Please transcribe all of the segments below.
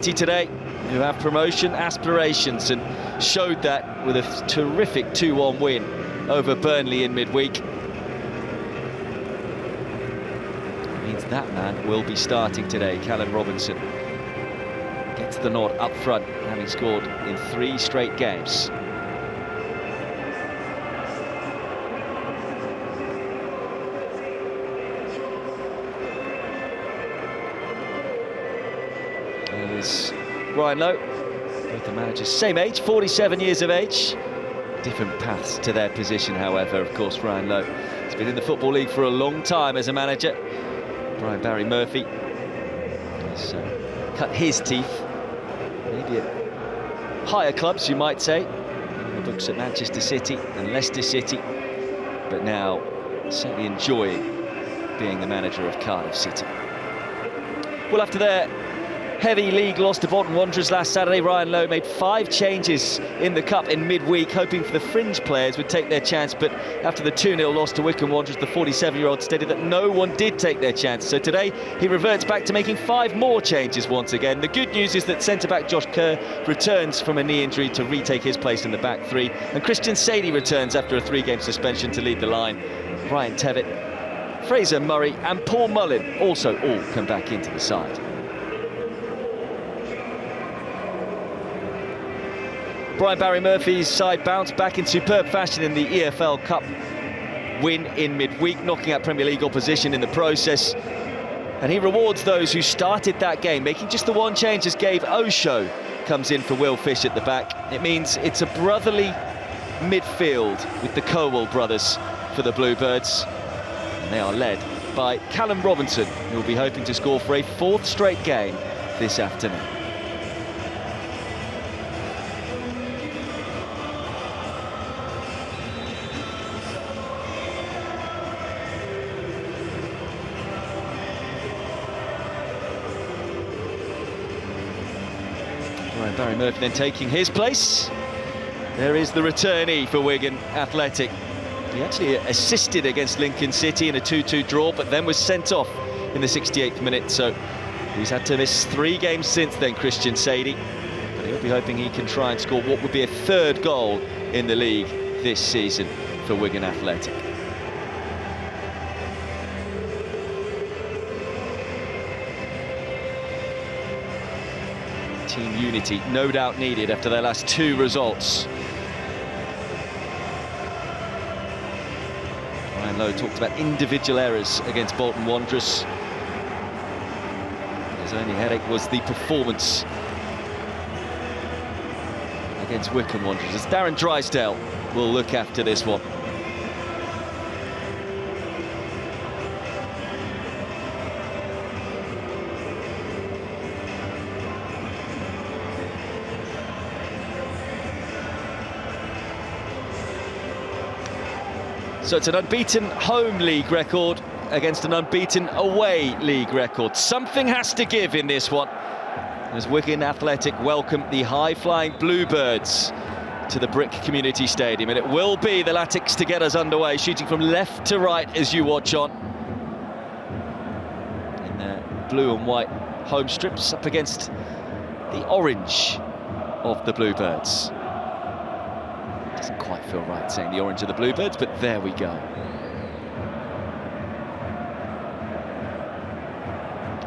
Today, who have promotion aspirations and showed that with a terrific 2-1 win over Burnley in midweek. It means that man will be starting today. Callum Robinson gets the nod up front, having scored in 3 straight games. There's Ryan Lowe, both the managers same age, 47 years of age. Different paths to their position, however. Of course, Ryan Lowe has been in the Football League for a long time as a manager. Barry Murphy has cut his teeth, maybe at higher clubs, you might say, in the books at Manchester City and Leicester City, but now certainly enjoying being the manager of Cardiff City. Well, after their heavy league loss to Bolton Wanderers last Saturday, Ryan Lowe made 5 changes in the Cup in midweek, hoping for the fringe players would take their chance. But after the 2-0 loss to Wigan Wanderers, the 47-year-old stated that no one did take their chance. So today, he reverts back to making 5 more changes once again. The good news is that centre-back Josh Kerr returns from a knee injury to retake his place in the back 3. And Christian Sadie returns after a 3-game suspension to lead the line. Ryan Tevitt, Fraser Murray and Paul Mullin also all come back into the side. Barry Murphy's side bounced back in superb fashion in the EFL Cup win in midweek, knocking out Premier League opposition in the process. And he rewards those who started that game, making just the 1 change as Gabe Osho comes in for Will Fish at the back. It means it's a brotherly midfield with the Cowell brothers for the Bluebirds. And they are led by Callum Robinson, who will be hoping to score for a 4th straight game this afternoon. Barry Murphy then taking his place. There is the returnee for Wigan Athletic. He actually assisted against Lincoln City in a 2-2 draw, but then was sent off in the 68th minute. So he's had to miss 3 games since then, Christian Sadie. But he'll be hoping he can try and score what would be a 3rd goal in the league this season for Wigan Athletic. Team unity, no doubt needed after their last 2 results. Ryan Lowe talked about individual errors against Bolton Wanderers. His only headache was the performance against Wigan Wanderers, as Darren Drysdale will look after this one. So it's an unbeaten home league record against an unbeaten away league record. Something has to give in this one, as Wigan Athletic welcome the high-flying Bluebirds to the Brick Community Stadium. And it will be the Latics to get us underway, shooting from left to right as you watch on. In their blue and white home strips up against the orange of the Bluebirds. Doesn't quite feel right saying the orange of the Bluebirds, but there we go.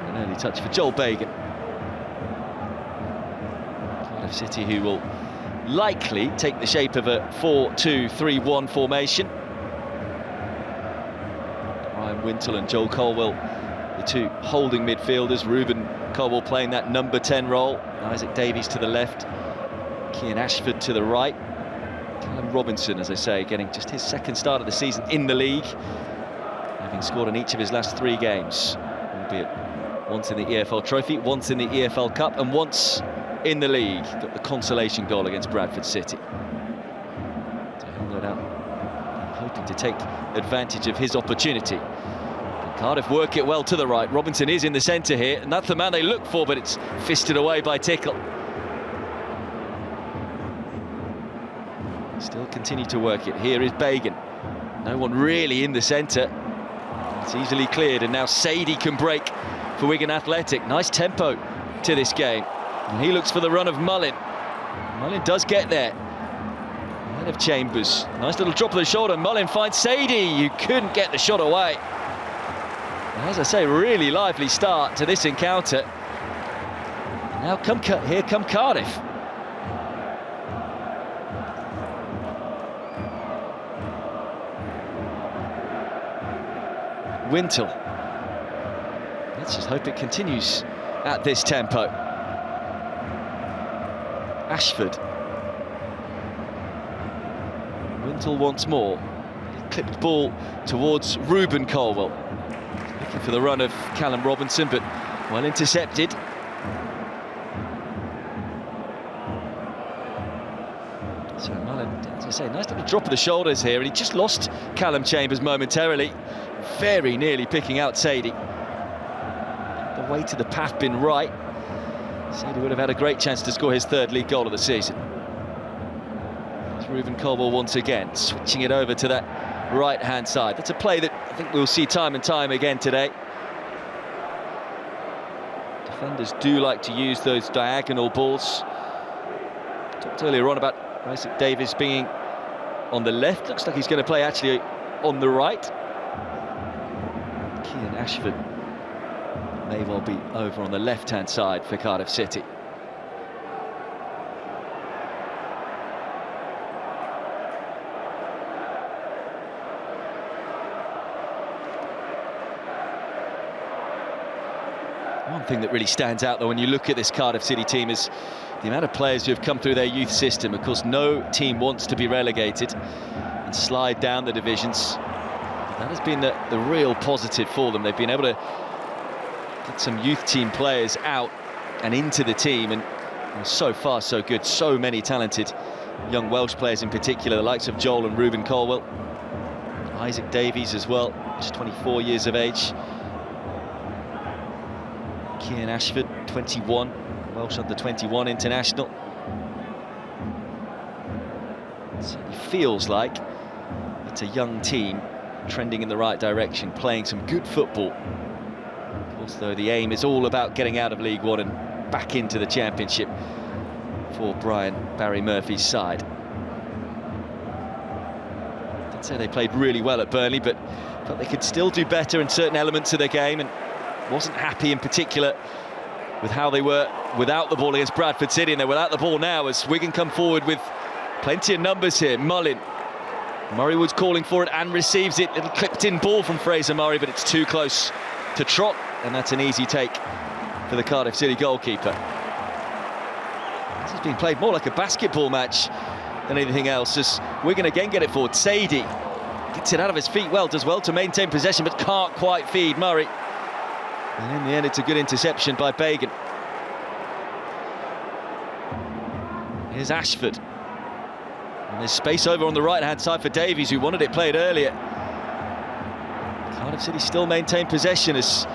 An early touch for Joel Bagan. Cardiff City, who will likely take the shape of a 4-2-3-1 formation. Ryan Wintle and Joel Colwell, the 2 holding midfielders. Ruben Colwell playing that number 10 role. Isaac Davies to the left. Kian Ashford to the right. Callum Robinson, as I say, getting just his 2nd start of the season in the league, having scored in each of his last 3 games, albeit once in the EFL Trophy, once in the EFL Cup, and once in the league. Got the consolation goal against Bradford City. So he'll no doubt hoping to take advantage of his opportunity. But Cardiff work it well to the right. Robinson is in the centre here, and that's the man they look for, but it's fisted away by Tickle. Still continue to work it. Here is Bagan. No one really in the centre. It's easily cleared, and now Sadie can break for Wigan Athletic. Nice tempo to this game. And he looks for the run of Mullin. Mullin does get there. Ahead of Chambers. Nice little drop of the shoulder. Mullin finds Sadie, who couldn't get the shot away. And as I say, really lively start to this encounter. Now here come Cardiff. Wintle. Let's just hope it continues at this tempo. Ashford. Wintle once more. Clipped ball towards Ruben Colwell. Looking for the run of Callum Robinson, but well intercepted. So Mullin, as I say, nice little drop of the shoulders here, and he just lost Callum Chambers momentarily. Very nearly picking out Sadie. The weight of the path been right. Sadie would have had a great chance to score his third league goal of the season. It's Ruben Colwell once again, switching it over to that right-hand side. That's a play that I think we'll see time and time again today. Defenders do like to use those diagonal balls. Talked earlier on about Isaac Davies being on the left. Looks like he's going to play actually on the right. Kean Ashford may well be over on the left-hand side for Cardiff City. One thing that really stands out, though, when you look at this Cardiff City team is the amount of players who have come through their youth system. Of course, no team wants to be relegated and slide down the divisions. That has been the real positive for them. They've been able to get some youth team players out and into the team, and so far so good. So many talented young Welsh players in particular, the likes of Joel and Ruben Colwell. Isaac Davies as well, just 24 years of age. Kean Ashford, 21, Welsh under-21 international. It certainly feels like it's a young team trending in the right direction, playing some good football. Of course, though, the aim is all about getting out of League One and back into the Championship for Barry Murphy's side. I'd say they played really well at Burnley, but they could still do better in certain elements of their game, and wasn't happy in particular with how they were without the ball against Bradford City, and they're without the ball now as Wigan come forward with plenty of numbers here. Mullin. Murray Wood's calling for it and receives it. Little clipped-in ball from Fraser Murray, but it's too close to Trott, and that's an easy take for the Cardiff City goalkeeper. This has been played more like a basketball match than anything else, as Wigan again get it forward. Sadie gets it out of his feet well, does well to maintain possession, but can't quite feed Murray. And in the end, it's a good interception by Bagan. Here's Ashford. And there's space over on the right-hand side for Davies, who wanted it played earlier. Cardiff City still maintain possession as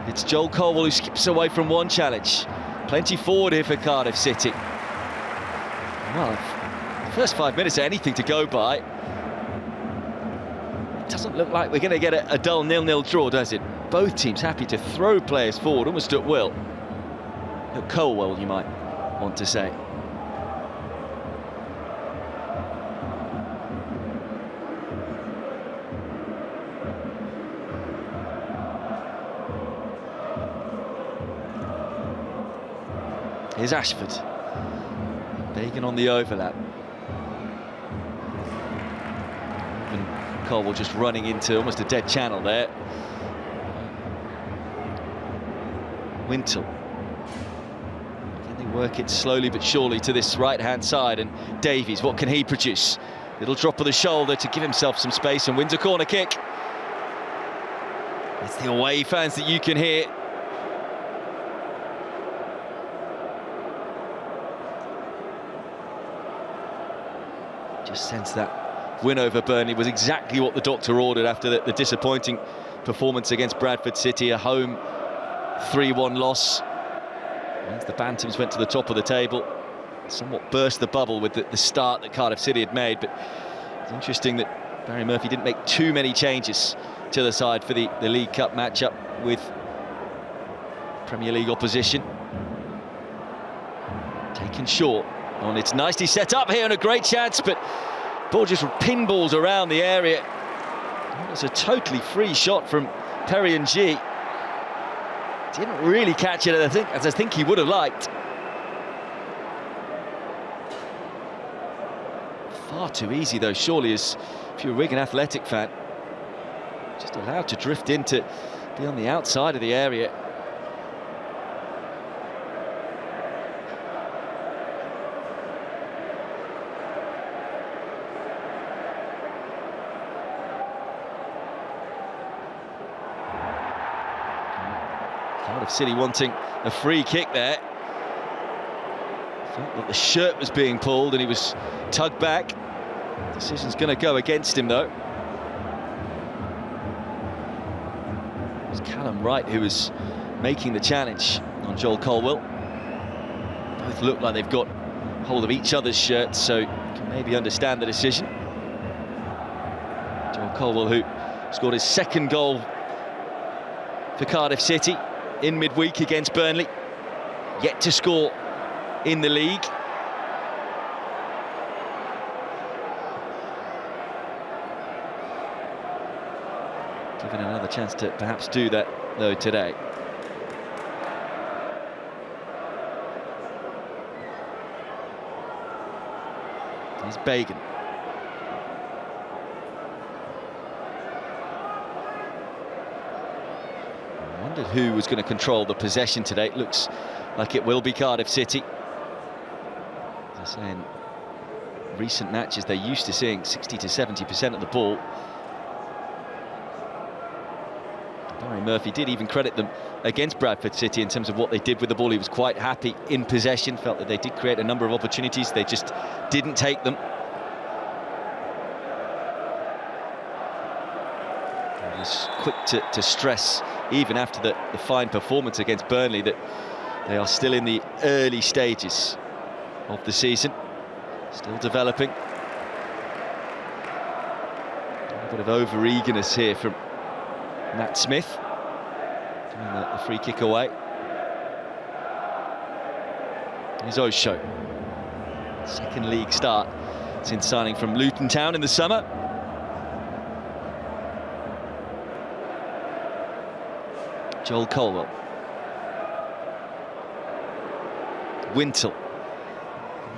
it's Joel Colwell who skips away from one challenge. Plenty forward here for Cardiff City. Well, the first 5 minutes are anything to go by. It doesn't look like we're going to get a dull 0-0 draw, does it? Both teams happy to throw players forward, almost at will. At Colwell, you might want to say. Here's Ashford. Bagan on the overlap. And Colwell just running into almost a dead channel there. Wintle. Can they work it slowly but surely to this right-hand side? And Davies, what can he produce? Little drop of the shoulder to give himself some space and wins a corner kick. It's the away fans that you can hear. Just sense that win over Burnley was exactly what the doctor ordered after the disappointing performance against Bradford City, a home 3-1 loss. Once the Bantams went to the top of the table, somewhat burst the bubble with the start that Cardiff City had made. But it's interesting that Barry Murphy didn't make too many changes to the side for the League Cup matchup with Premier League opposition. taken short. Oh, and it's nicely set up here and a great chance, but ball just pinballs around the area. It was a totally free shot from Perry and G. Didn't really catch it, as I think he would have liked. Far too easy though, surely, as if you're a Wigan Athletic fan. Just allowed to drift in to be on the outside of the area. Cardiff City wanting a free kick there. Felt that the shirt was being pulled and he was tugged back. Decision's going to go against him though. It was Callum Wright who was making the challenge on Joel Colwell. Both look like they've got hold of each other's shirts, so you can maybe understand the decision. Joel Colwell, who scored his second goal for Cardiff City in midweek against Burnley, yet to score in the league. Given another chance to perhaps do that though today. Here's Bagan. I wondered who was going to control the possession today. It looks like it will be Cardiff City. As I say, in recent matches they're used to seeing 60 to 70% of the ball. Barry Murphy did even credit them against Bradford City in terms of what they did with the ball. He was quite happy in possession, felt that they did create a number of opportunities, they just didn't take them. He was quick to stress, even after the fine performance against Burnley, that they are still in the early stages of the season, still developing. A bit of over-eagerness here from Matt Smith, giving the free kick away. Here's Osho. Second league start since signing from Luton Town in the summer. Joel Colwell. Wintle.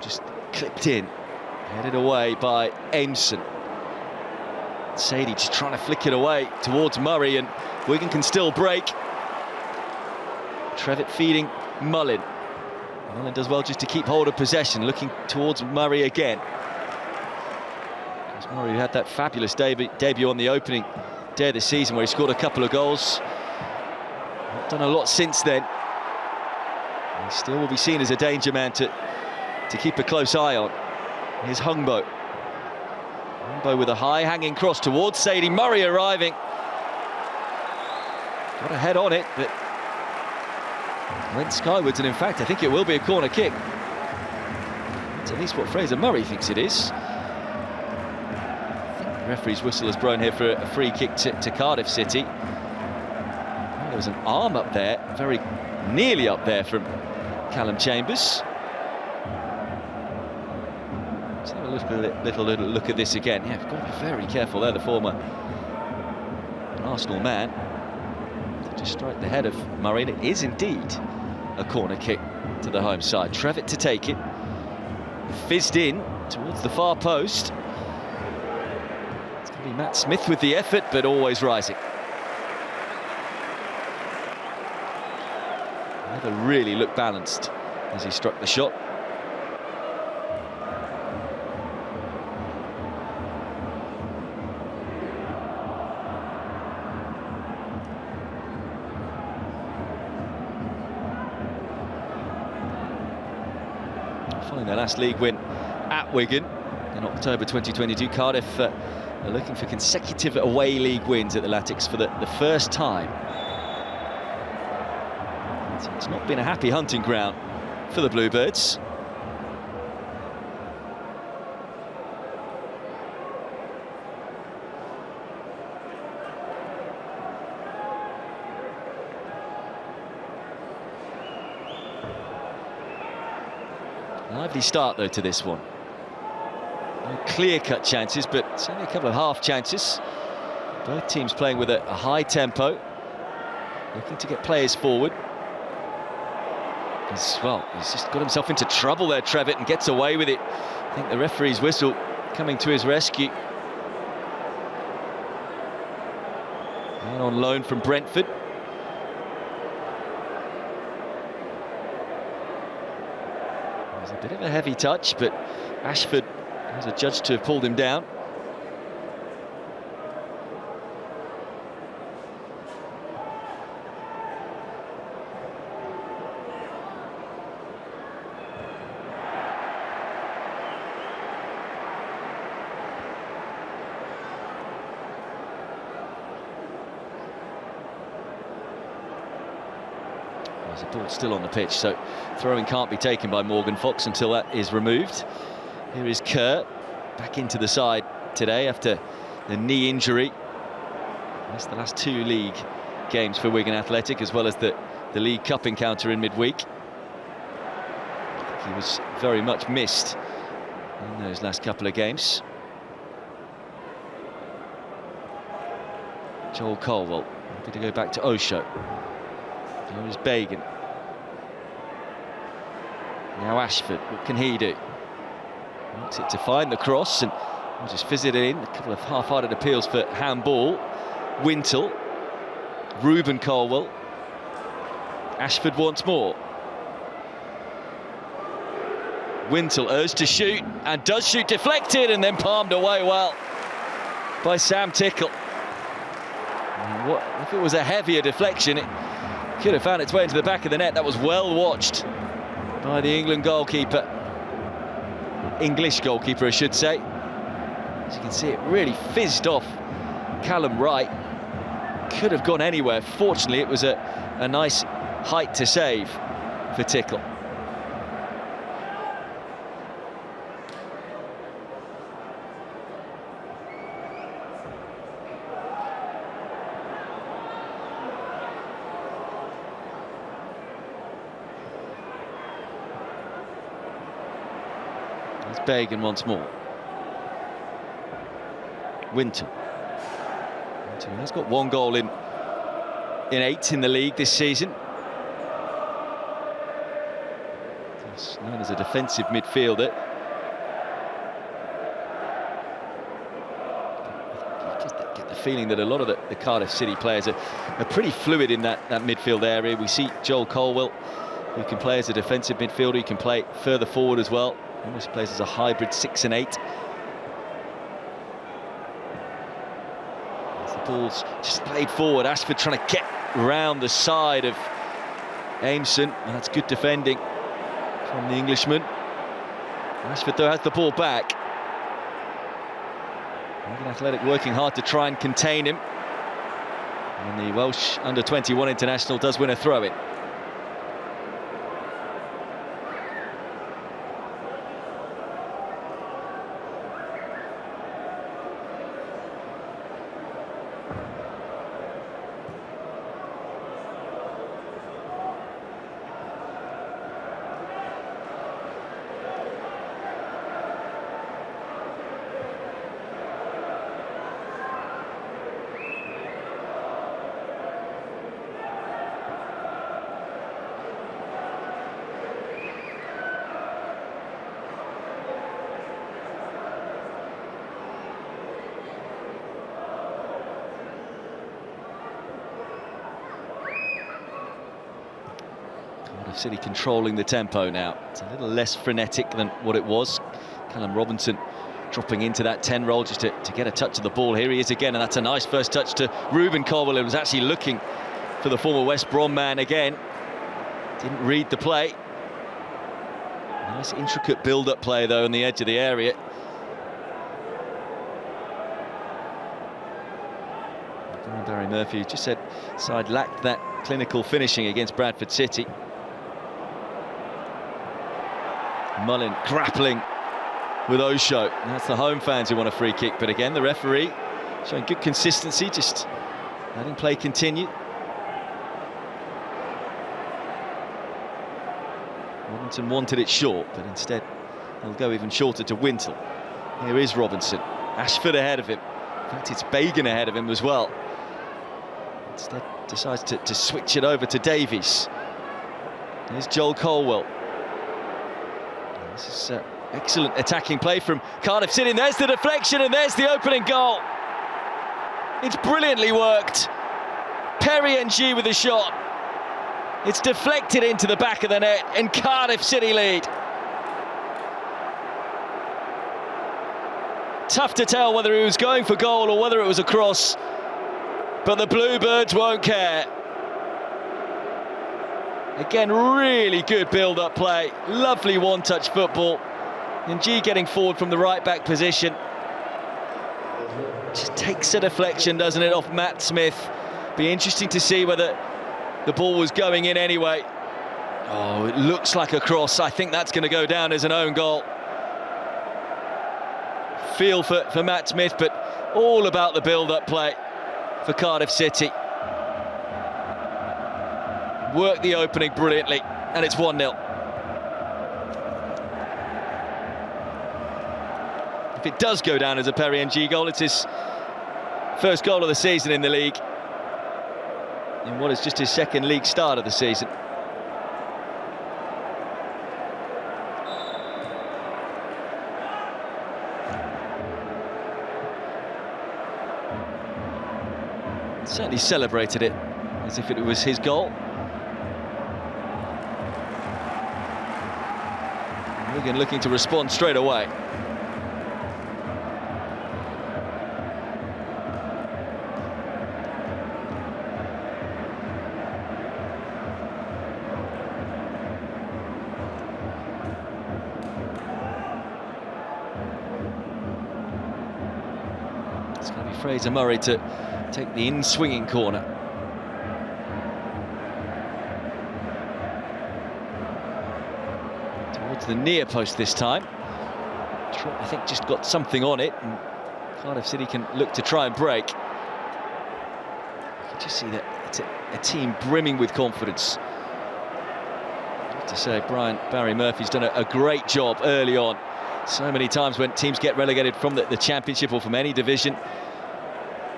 Just clipped in. Headed away by Aimson. Sadie just trying to flick it away towards Murray, and Wigan can still break. Trevitt feeding Mullin. Mullin does well just to keep hold of possession, looking towards Murray again. Murray had that fabulous debut on the opening day of the season where he scored a couple of goals. Not done a lot since then. He still will be seen as a danger man to keep a close eye on. Here's Hungbo. Hungbo with a high-hanging cross towards Sadie. Murray arriving. Got a head on it, but went skywards, and in fact I think it will be a corner kick. That's at least what Fraser Murray thinks it is. I think the referee's whistle has blown here for a free kick to Cardiff City. There was an arm up there, very nearly up there, from Callum Chambers. Let's have a little look at this again. Yeah, we've got to be very careful there, the former Arsenal man. To just strike the head of Murray, and it is indeed a corner kick to the home side. Trevitt to take it. Fizzed in towards the far post. It's going to be Matt Smith with the effort, but always rising. Never really looked balanced as he struck the shot. Following their last league win at Wigan in October 2022, Cardiff are looking for consecutive away league wins at the Latics for the first time. So it's not been a happy hunting ground for the Bluebirds. Lively start, though, to this one. No clear-cut chances, but certainly a couple of half chances. Both teams playing with a high tempo, looking to get players forward. As well, he's just got himself into trouble there, Trevitt, and gets away with it. I think the referee's whistle coming to his rescue. Man on loan from Brentford. It was a bit of a heavy touch, but Ashford was adjudged to have pulled him down. There's a ball still on the pitch, so throwing can't be taken by Morgan Fox until that is removed. Here is Kerr, back into the side today after the knee injury. That's the last 2 league games for Wigan Athletic, as well as the League Cup encounter in midweek. He was very much missed in those last couple of games. Joel Colwell, happy to go back to Osho. Here is Bagan. Now Ashford, what can he do? Wants it to find the cross and we'll just fizz it in. A couple of half-hearted appeals for handball. Wintle, Ruben Colwell, Ashford once more. Wintle urged to shoot and does shoot, deflected and then palmed away well by Sam Tickle. What if it was a heavier deflection? It could have found its way into the back of the net. That was well watched by the England goalkeeper. English goalkeeper, I should say. As you can see, it really fizzed off Callum Wright. Could have gone anywhere. Fortunately, it was a nice height to save for Tickle. Bagan once more. Winton has got 1 goal in 8 in the league this season. He's known as a defensive midfielder. You just get the feeling that a lot of the Cardiff City players are pretty fluid in that midfield area. We see Joel Colwell, who can play as a defensive midfielder, he can play further forward as well. Almost plays as a hybrid 6 and 8. As the ball's just played forward, Ashford trying to get round the side of Aimson. And that's good defending from the Englishman. Ashford, though, has the ball back. Wigan Athletic working hard to try and contain him. And the Welsh under-21 international does win a throw-in. City controlling the tempo now. It's a little less frenetic than what it was. Callum Robinson dropping into that 10 role just to get a touch of the ball. Here he is again, and that's a nice first touch to Ruben Colwell, who was actually looking for the former West Brom man again. Didn't read the play. Nice intricate build-up play, though, on the edge of the area. Barry Murphy just said side lacked that clinical finishing against Bradford City. Mullin grappling with Osho. That's the home fans who want a free kick, but again the referee showing good consistency, just letting play continue. Modern Robinson wanted it short, but instead he'll go even shorter to Wintle. Here is Robinson. Ashford ahead of him. In fact, it's Bagan ahead of him as well. Instead decides to switch it over to Davies. Here's Joel Colwell. This is excellent attacking play from Cardiff City. There's the deflection and there's the opening goal. It's brilliantly worked. Perry NG with a shot. It's deflected into the back of the net and Cardiff City lead. Tough to tell whether he was going for goal or whether it was a cross, but the Bluebirds won't care. Again, really good build-up play, lovely one-touch football. NG getting forward from the right-back position. Just takes a deflection, doesn't it, off Matt Smith. Be interesting to see whether the ball was going in anyway. Oh, it looks like a cross. I think that's going to go down as an own goal. Feel for Matt Smith, but all about the build-up play for Cardiff City. Worked the opening brilliantly, and it's 1-0. If it does go down as a Perry NG goal, it's his first goal of the season in the league, in what is just his second league start of the season. Certainly celebrated it as if it was his goal. Wigan looking to respond straight away. It's going to be Fraser Murray to take the in-swinging corner. Towards the near post this time. Trott, I think, just got something on it, and Cardiff City can look to try and break. You can just see that it's a team brimming with confidence. I have to say, Barry Murphy's done a great job early on. So many times when teams get relegated from the Championship or from any division,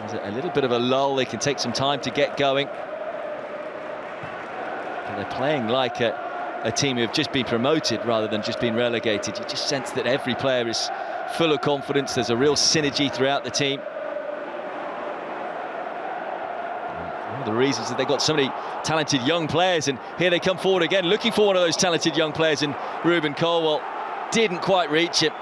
there's a little bit of a lull. They can take some time to get going. But they're playing like a team who have just been promoted rather than just been relegated. You just sense that every player is full of confidence. There's a real synergy throughout the team. One of the reasons that they've got so many talented young players, and here they come forward again, looking for one of those talented young players in Ruben Colwell. Didn't quite reach him.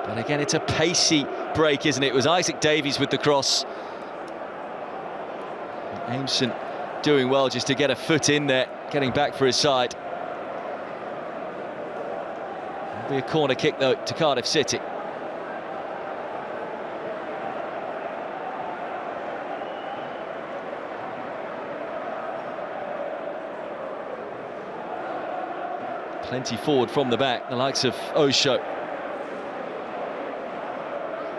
But again, it's a pacey break, isn't it? It was Isaac Davies with the cross. Aimson doing well just to get a foot in there, getting back for his side. It'll be a corner kick, though, to Cardiff City. Plenty forward from the back, the likes of Osho.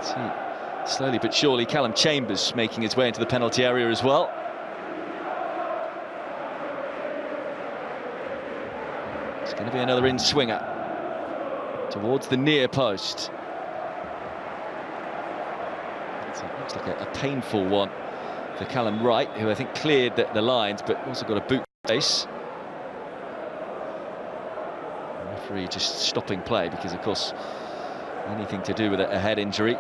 See, slowly but surely, Callum Chambers making his way into the penalty area as well. It's going to be another in-swinger towards the near post. It looks like a painful one for Callum Wright, who I think cleared the lines, but also got a boot face. The referee just stopping play because, of course, anything to do with a head injury.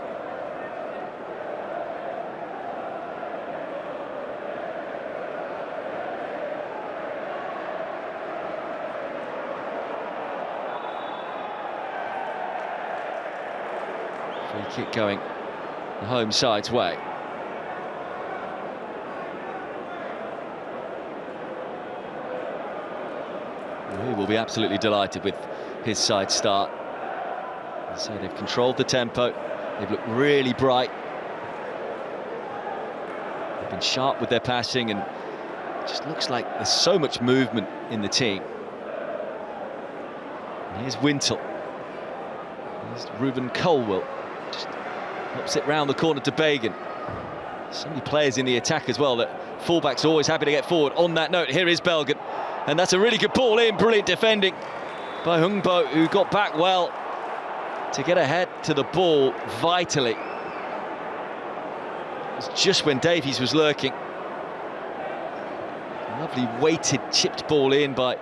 Free kick going the home side's way. He will be absolutely delighted with his side start. So they've controlled the tempo, they've looked really bright, they've been sharp with their passing, and it just looks like there's so much movement in the team. And here's Wintle, here's Ruben Colwell, just helps it round the corner to Bagan. So many players in the attack as well that fullbacks are always happy to get forward. On that note, here is Belgan, and that's a really good ball in. Brilliant defending by Hungbo, who got back well to get ahead to the ball vitally. It was just when Davies was lurking. Lovely weighted chipped ball in by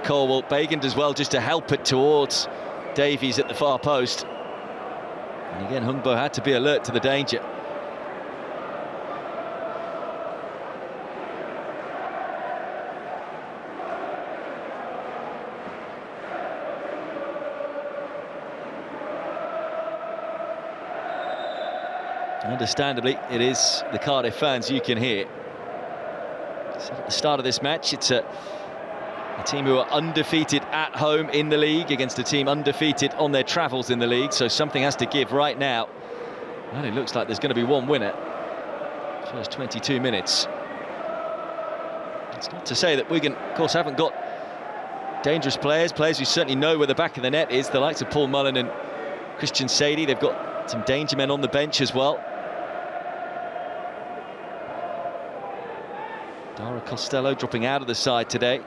Colwell. Begin does well just to help it towards Davies at the far post. And again, Hungbo had to be alert to the danger. Understandably, it is the Cardiff fans you can hear. So at the start of this match, it's a team who are undefeated at home in the league against a team undefeated on their travels in the league, so something has to give right now. And it looks like there's going to be one winner. First 22 minutes. It's not to say that Wigan, of course, haven't got dangerous players who certainly know where the back of the net is, the likes of Paul Mullen and Christian Sadie. They've got some danger men on the bench as well. Dara Costello dropping out of the side today.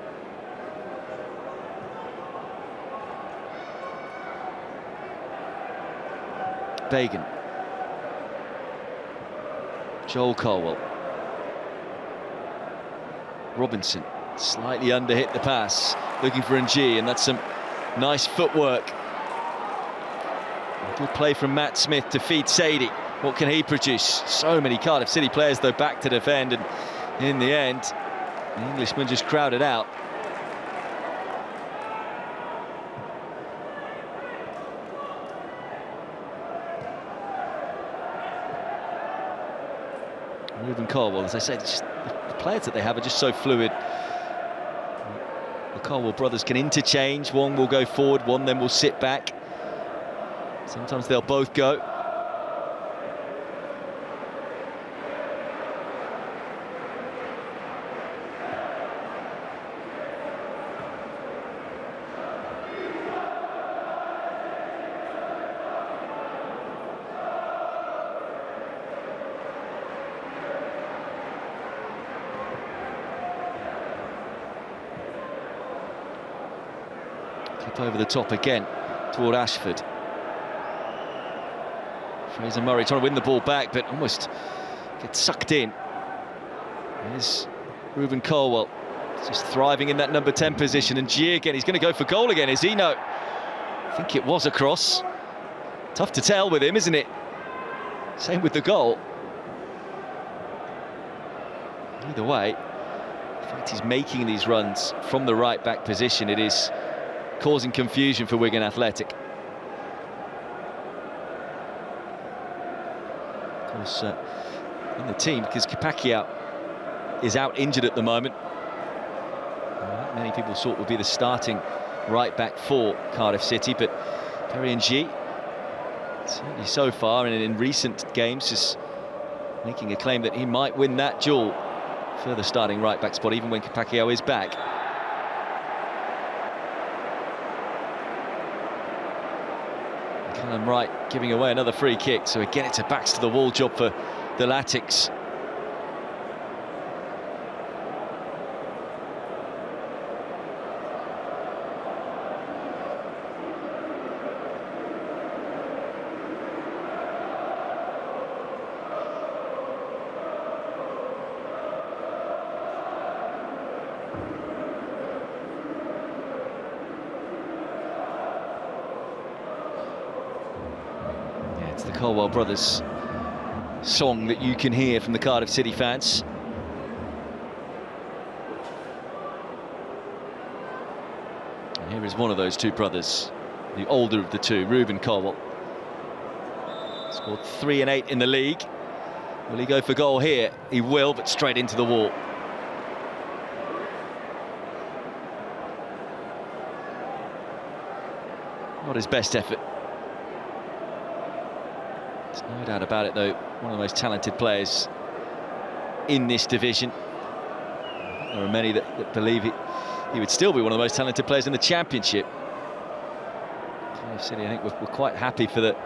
Begin. Joel Colwell. Robinson slightly underhit the pass, looking for Ng, and that's some nice footwork. Good play from Matt Smith to feed Sadie. What can he produce? So many Cardiff City players though back to defend, and in the end, the Englishman just crowded out. Ruben Colwell, as I said, just the players that they have are just so fluid. The Colwell brothers can interchange. One will go forward, one then will sit back. Sometimes they'll both go. Flip over the top again toward Ashford. Fraser Murray trying to win the ball back, but almost gets sucked in. There's Ruben Colwell, just thriving in that number 10 position. And G again, he's going to go for goal again, is he? No, I think it was a cross. Tough to tell with him, isn't it? Same with the goal. Either way, the fact he's making these runs from the right back position, it is causing confusion for Wigan Athletic. Of course, in the team, because Kapakiao is out injured at the moment. Many people thought would be the starting right back for Cardiff City, but Perry Ng, certainly so far and in recent games, just making a claim that he might win that duel for the starting right back spot, even when Kapakiao is back. Callum Wright giving away another free kick, so again it's a backs to the wall job for the Latics. It's the Colwell brothers song that you can hear from the Cardiff City fans. And here is one of those two brothers, the older of the two, Ruben Colwell. Scored 3 and 8 in the league. Will he go for goal here? He will, but straight into the wall. Not his best effort. There's no doubt about it, though. One of the most talented players in this division. There are many that believe he would still be one of the most talented players in the Championship. Cardiff City, I think, we're quite happy for the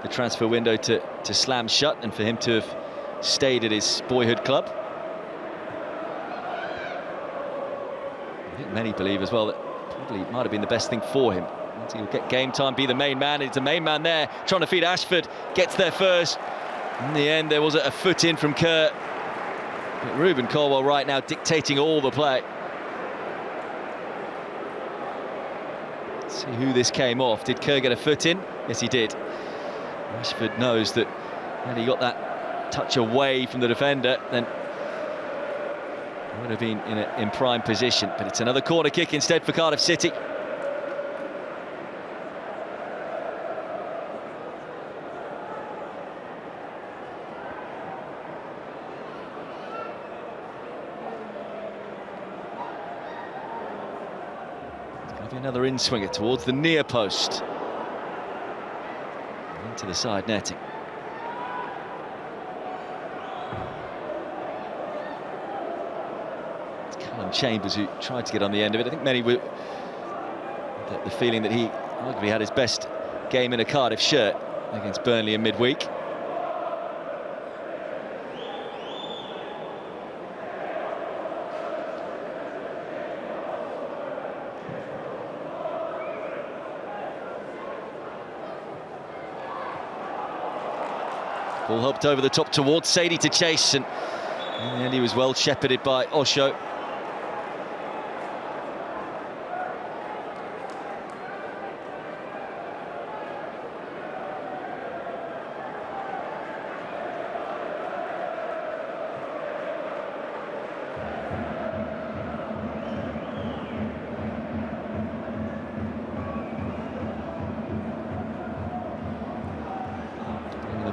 transfer window to slam shut and for him to have stayed at his boyhood club. think many believe as well that probably might have been the best thing for him. He'll get game time, be the main man. It's a main man there, trying to feed Ashford, gets there first. In the end, there was a foot in from Kerr. But Ruben Colwell right now dictating all the play. Let's see who this came off. Did Kerr get a foot in? Yes, he did. Ashford knows that when he got that touch away from the defender, then he would have been in prime position. But it's another corner kick instead for Cardiff City. Another in-swinger towards the near post. Into the side netting. It's Callum Chambers who tried to get on the end of it. I think many were the feeling that he arguably had his best game in a Cardiff shirt against Burnley in midweek. Ball hopped over the top towards Sadie to chase, and in the end he was well shepherded by Osho.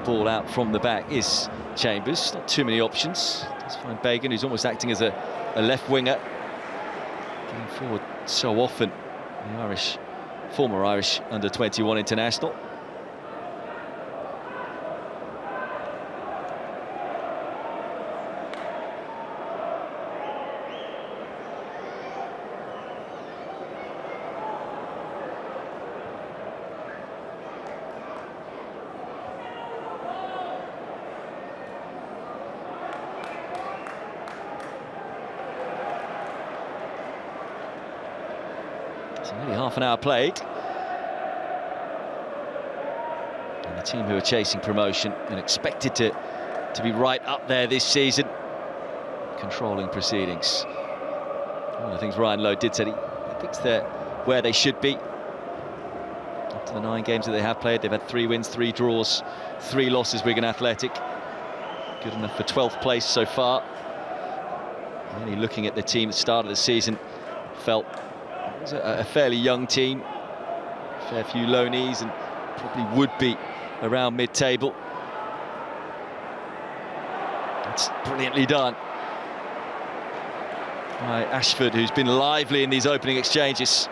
Ball out from the back is Chambers. Not too many options. Does find Bagan, who's almost acting as a left winger, going forward so often. The former Irish under-21 international. So nearly half an hour played. And the team who are chasing promotion and expected to be right up there this season, controlling proceedings. One of the things Ryan Lowe did said he thinks they're where they should be. After the 9 games that they have played, they've had 3 wins, 3 draws, 3 losses, Wigan Athletic. Good enough for 12th place so far. Only looking at the team at the start of the season, felt it was a fairly young team, a fair few loanees, and probably would be around mid-table. It's brilliantly done by Ashford, who's been lively in these opening exchanges.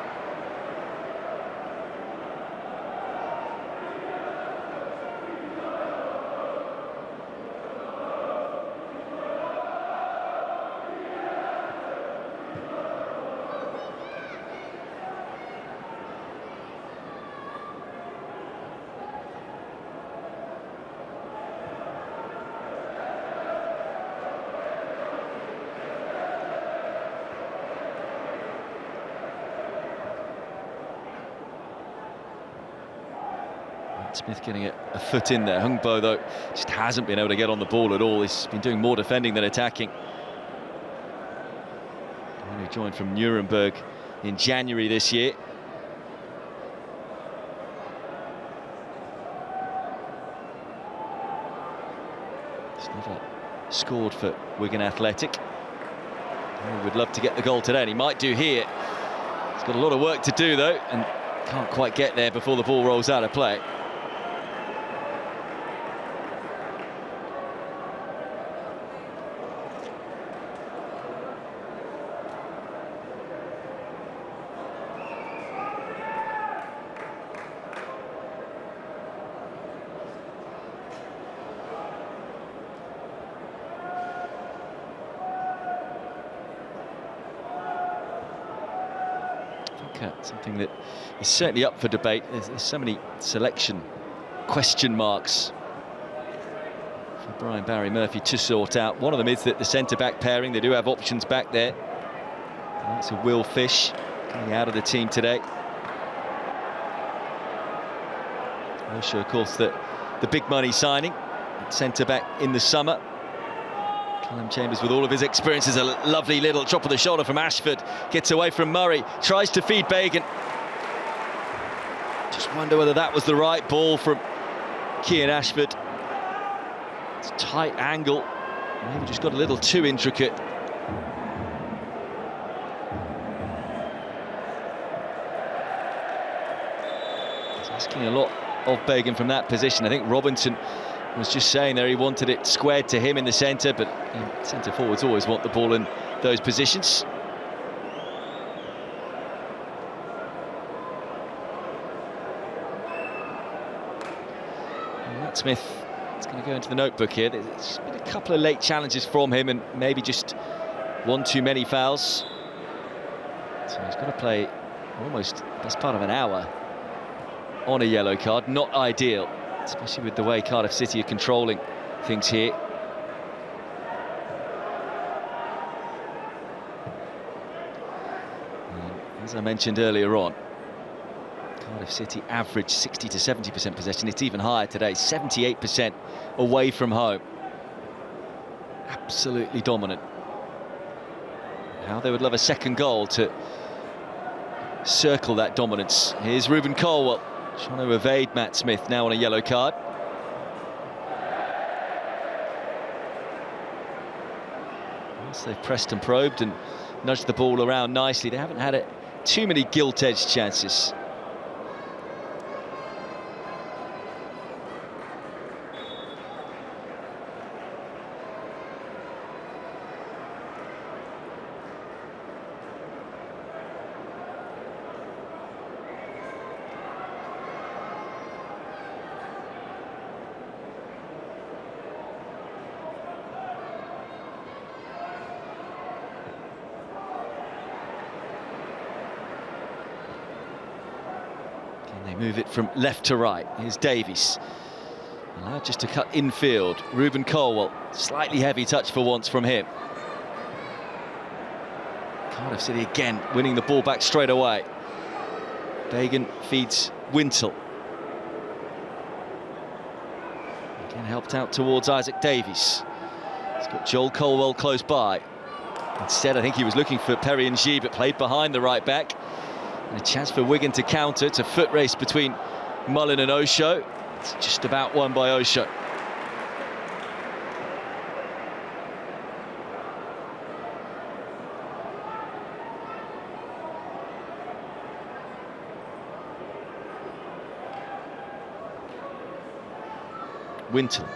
Smith getting a foot in there. Hungbo, though, just hasn't been able to get on the ball at all. He's been doing more defending than attacking. He joined from Nuremberg in January this year. He's never scored for Wigan Athletic. He would love to get the goal today, and he might do here. He's got a lot of work to do, though, and can't quite get there before the ball rolls out of play. Something that is certainly up for debate. There's so many selection question marks for Brian Barry Murphy to sort out. One of them is that the centre-back pairing, they do have options back there. That's a Will Fish coming out of the team today. Also, of course, the big money signing, centre-back in the summer. Callum Chambers, with all of his experiences, a lovely little drop of the shoulder from Ashford. Gets away from Murray, tries to feed Bagan. Just wonder whether that was the right ball from Kean Ashford. It's a tight angle, maybe just got a little too intricate. It's asking a lot of Bagan from that position. I think Robinson was just saying there he wanted it squared to him in the centre, but centre forwards always want the ball in those positions. And Matt Smith is going to go into the notebook here. There's been a couple of late challenges from him and maybe just one too many fouls. So he's got to play almost the best part of an hour on a yellow card. Not ideal, especially with the way Cardiff City are controlling things here. And as I mentioned earlier on, Cardiff City average 60 to 70% possession. It's even higher today, 78% away from home. Absolutely dominant. How they would love a second goal to circle that dominance. Here's Ruben Colwell trying to evade Matt Smith, now on a yellow card. Once they've pressed and probed and nudged the ball around nicely, they haven't had too many gilt-edged chances. They move it from left to right. Here's Davies, allowed just to cut infield. Ruben Colwell, slightly heavy touch for once from him. Cardiff City again winning the ball back straight away. Bagan feeds Wintle. Again helped out towards Isaac Davies. He's got Joel Colwell close by. Instead, I think he was looking for Perry and G, but played behind the right back. And a chance for Wigan to counter. It's a foot race between Mullin and Osho. It's just about won by Osho. Wintle.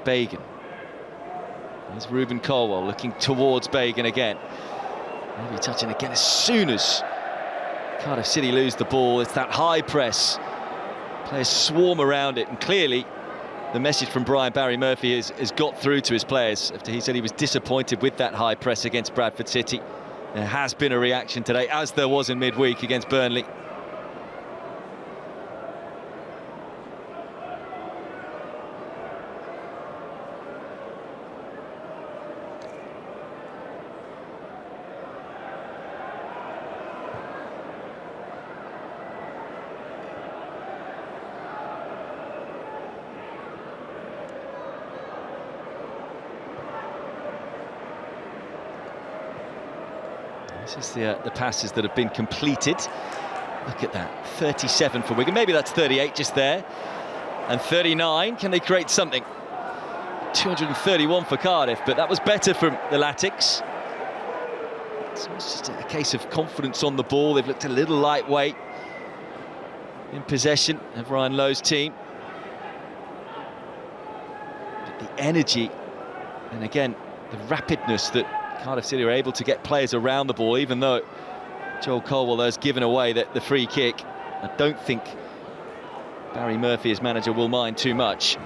Bagan. There's Ruben Colwell looking towards Bagan again. Maybe touching again as soon as Cardiff City lose the ball. It's that high press. Players swarm around it, and clearly the message from Barry Murphy has got through to his players after he said he was disappointed with that high press against Bradford City. There has been a reaction today, as there was in midweek against Burnley. This is the passes that have been completed. Look at that, 37 for Wigan. Maybe that's 38 just there. And 39, can they create something? 231 for Cardiff, but that was better from the Latics. So it's just a case of confidence on the ball. They've looked a little lightweight in possession of Ryan Lowe's team. But the energy, and again, the rapidness that Cardiff City are able to get players around the ball, even though Joel Colwell has given away the free kick. I don't think Barry Murphy, as manager, will mind too much.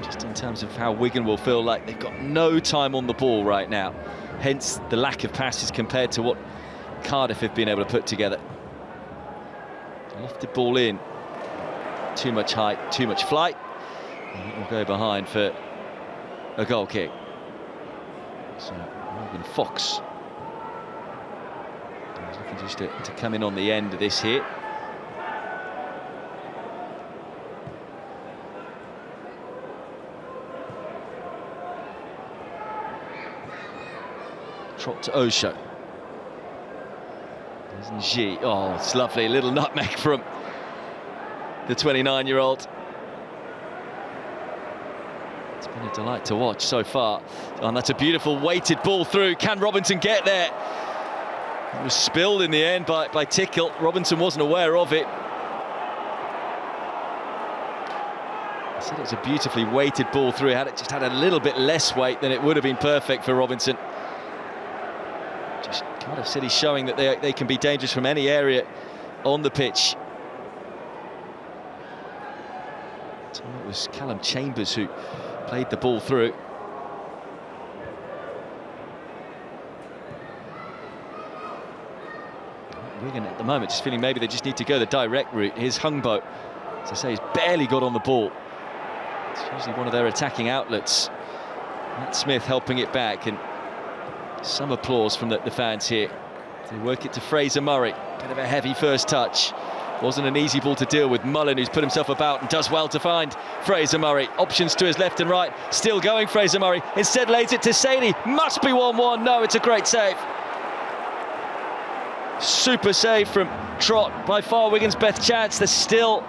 Just in terms of how Wigan will feel like they've got no time on the ball right now. Hence the lack of passes compared to what Cardiff have been able to put together. Lofted ball in. Too much height, too much flight. And it will go behind for a goal kick. So Morgan Fox is looking just to come in on the end of this here. Trot to Osho. G. Oh, it's lovely. A little nutmeg from the 29-year-old. It's been a delight to watch so far. And that's a beautiful weighted ball through. Can Robinson get there? It was spilled in the end by Tickle. Robinson wasn't aware of it. I said it was a beautifully weighted ball through. Had it just had a little bit less weight, then it would have been perfect for Robinson. Just Cardiff City showing that they can be dangerous from any area on the pitch. So it was Callum Chambers who played the ball through. Wigan at the moment just feeling maybe they just need to go the direct route. Here's Hungbo, as I say, he's barely got on the ball. It's usually one of their attacking outlets. Matt Smith helping it back, and some applause from the fans here. They work it to Fraser Murray. Bit of a heavy first touch. Wasn't an easy ball to deal with. Mullen, who's put himself about and does well to find Fraser Murray. Options to his left and right. Still going, Fraser Murray. Instead lays it to Sadie. Must be 1-1. No, it's a great save. Super save from Trott. By far Wigan's best chance. There still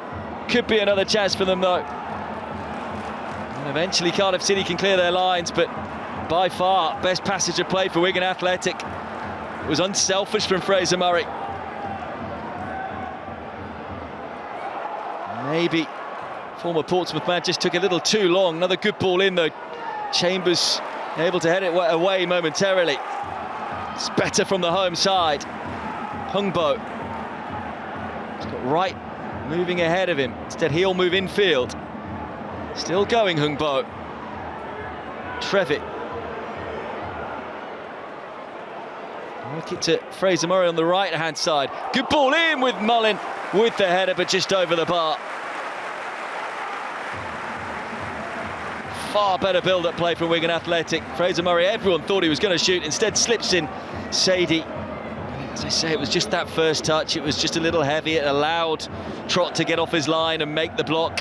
could be another chance for them, though. And eventually Cardiff City can clear their lines, but by far best passage of play for Wigan Athletic. It was unselfish from Fraser Murray. Maybe former Portsmouth man just took a little too long. Another good ball in, though. Chambers able to head it away momentarily. It's better from the home side. Hungbo. He's got Wright moving ahead of him. Instead, he'll move infield. Still going, Hungbo. Trevitt. Work it to Fraser Murray on the right-hand side. Good ball in with Mullen with the header, but just over the bar. Far better build-up play from Wigan Athletic. Fraser Murray, everyone thought he was going to shoot. Instead, slips in Sadie. As I say, it was just that first touch. It was just a little heavy. It allowed Trott to get off his line and make the block.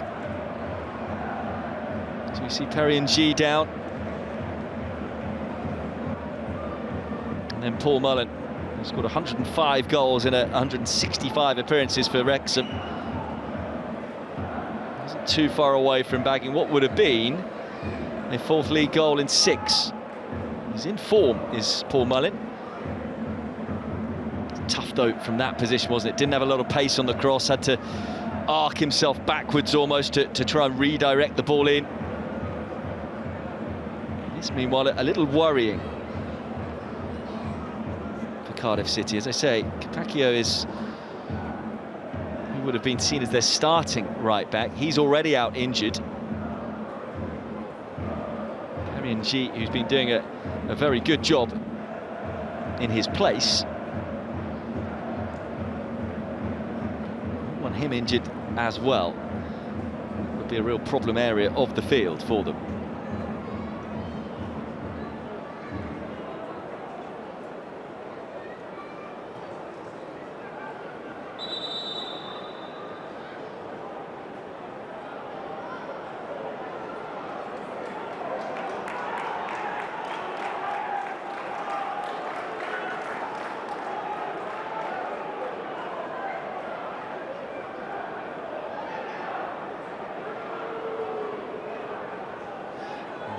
So we see Perry and G down. And then Paul Mullen, who scored 105 goals in 165 appearances for Wrexham. Wasn't too far away from bagging what would have been a fourth league goal in 6. He's in form, is Paul Mullen. Tough though from that position, wasn't it? Didn't have a lot of pace on the cross, had to arc himself backwards almost to try and redirect the ball in. This, meanwhile, a little worrying for Cardiff City. As I say, Capaccio is who would have been seen as their starting right back. He's already out injured. Perry G, who's been doing a very good job in his place. Him injured as well would be a real problem area of the field for them.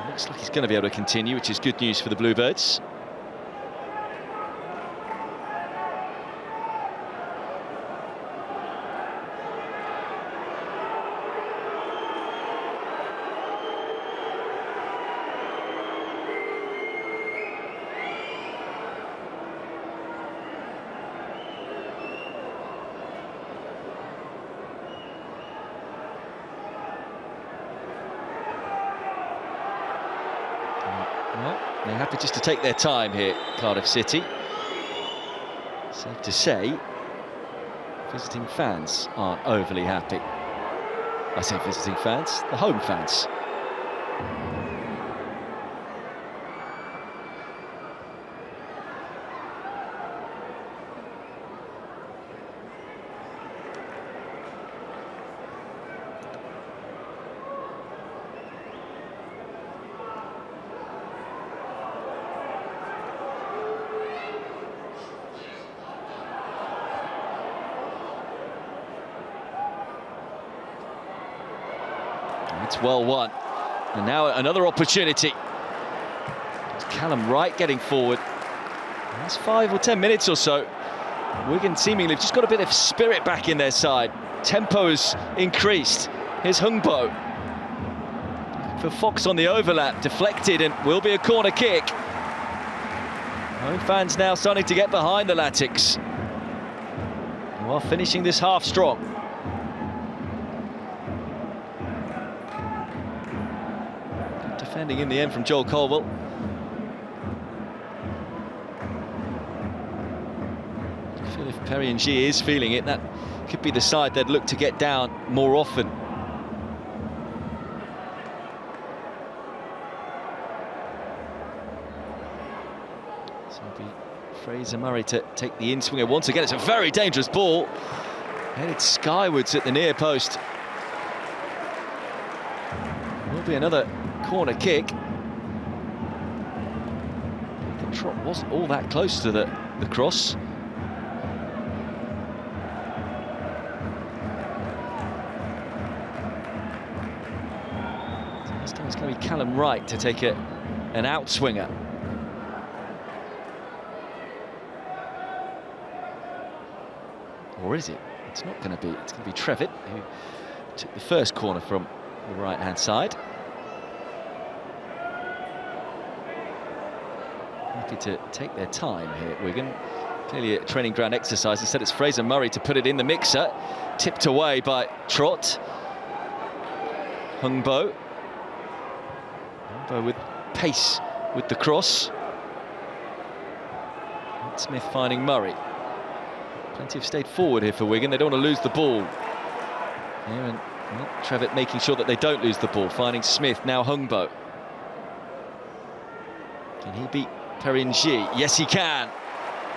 Looks like he's going to be able to continue, which is good news for the Bluebirds. Well, they're happy just to take their time here, Cardiff City. Safe to say, visiting fans aren't overly happy. I say visiting fans, the home fans. It's well won. And now another opportunity. It's Callum Wright getting forward. That's 5 or 10 minutes or so. Wigan seemingly have just got a bit of spirit back in their side. Tempo's increased. Here's Hungbo. For Fox on the overlap, deflected, and will be a corner kick. Home fans now starting to get behind the Latics, who are finishing this half strong. Good defending in the end from Joel Colwell. I feel if Perry and G is feeling it, that could be the side they'd look to get down more often. So it'll be Fraser Murray to take the in-swinger once again. It's a very dangerous ball, headed skywards at the near post. Will be another corner kick. The trot wasn't all that close to the cross. So this time it's going to be Callum Wright to take an outswinger. Or is it? It's not going to be. It's going to be Trevitt, who took the first corner from the right-hand side. Happy to take their time here at Wigan. Clearly a training ground exercise. Instead it's Fraser Murray to put it in the mixer. Tipped away by Trott. Hungbo. Hungbo with pace with the cross. And Smith finding Murray. Plenty have stayed forward here for Wigan. They don't want to lose the ball. Here and well, Trevitt making sure that they don't lose the ball. Finding Smith, now Hungbo. Can he beat Perry Ng? Yes, he can.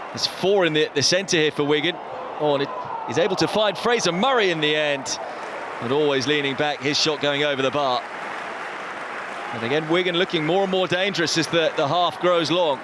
There's 4 in the centre here for Wigan. Oh, and he's able to find Fraser Murray in the end. But always leaning back, his shot going over the bar. And again, Wigan looking more and more dangerous as the half grows long.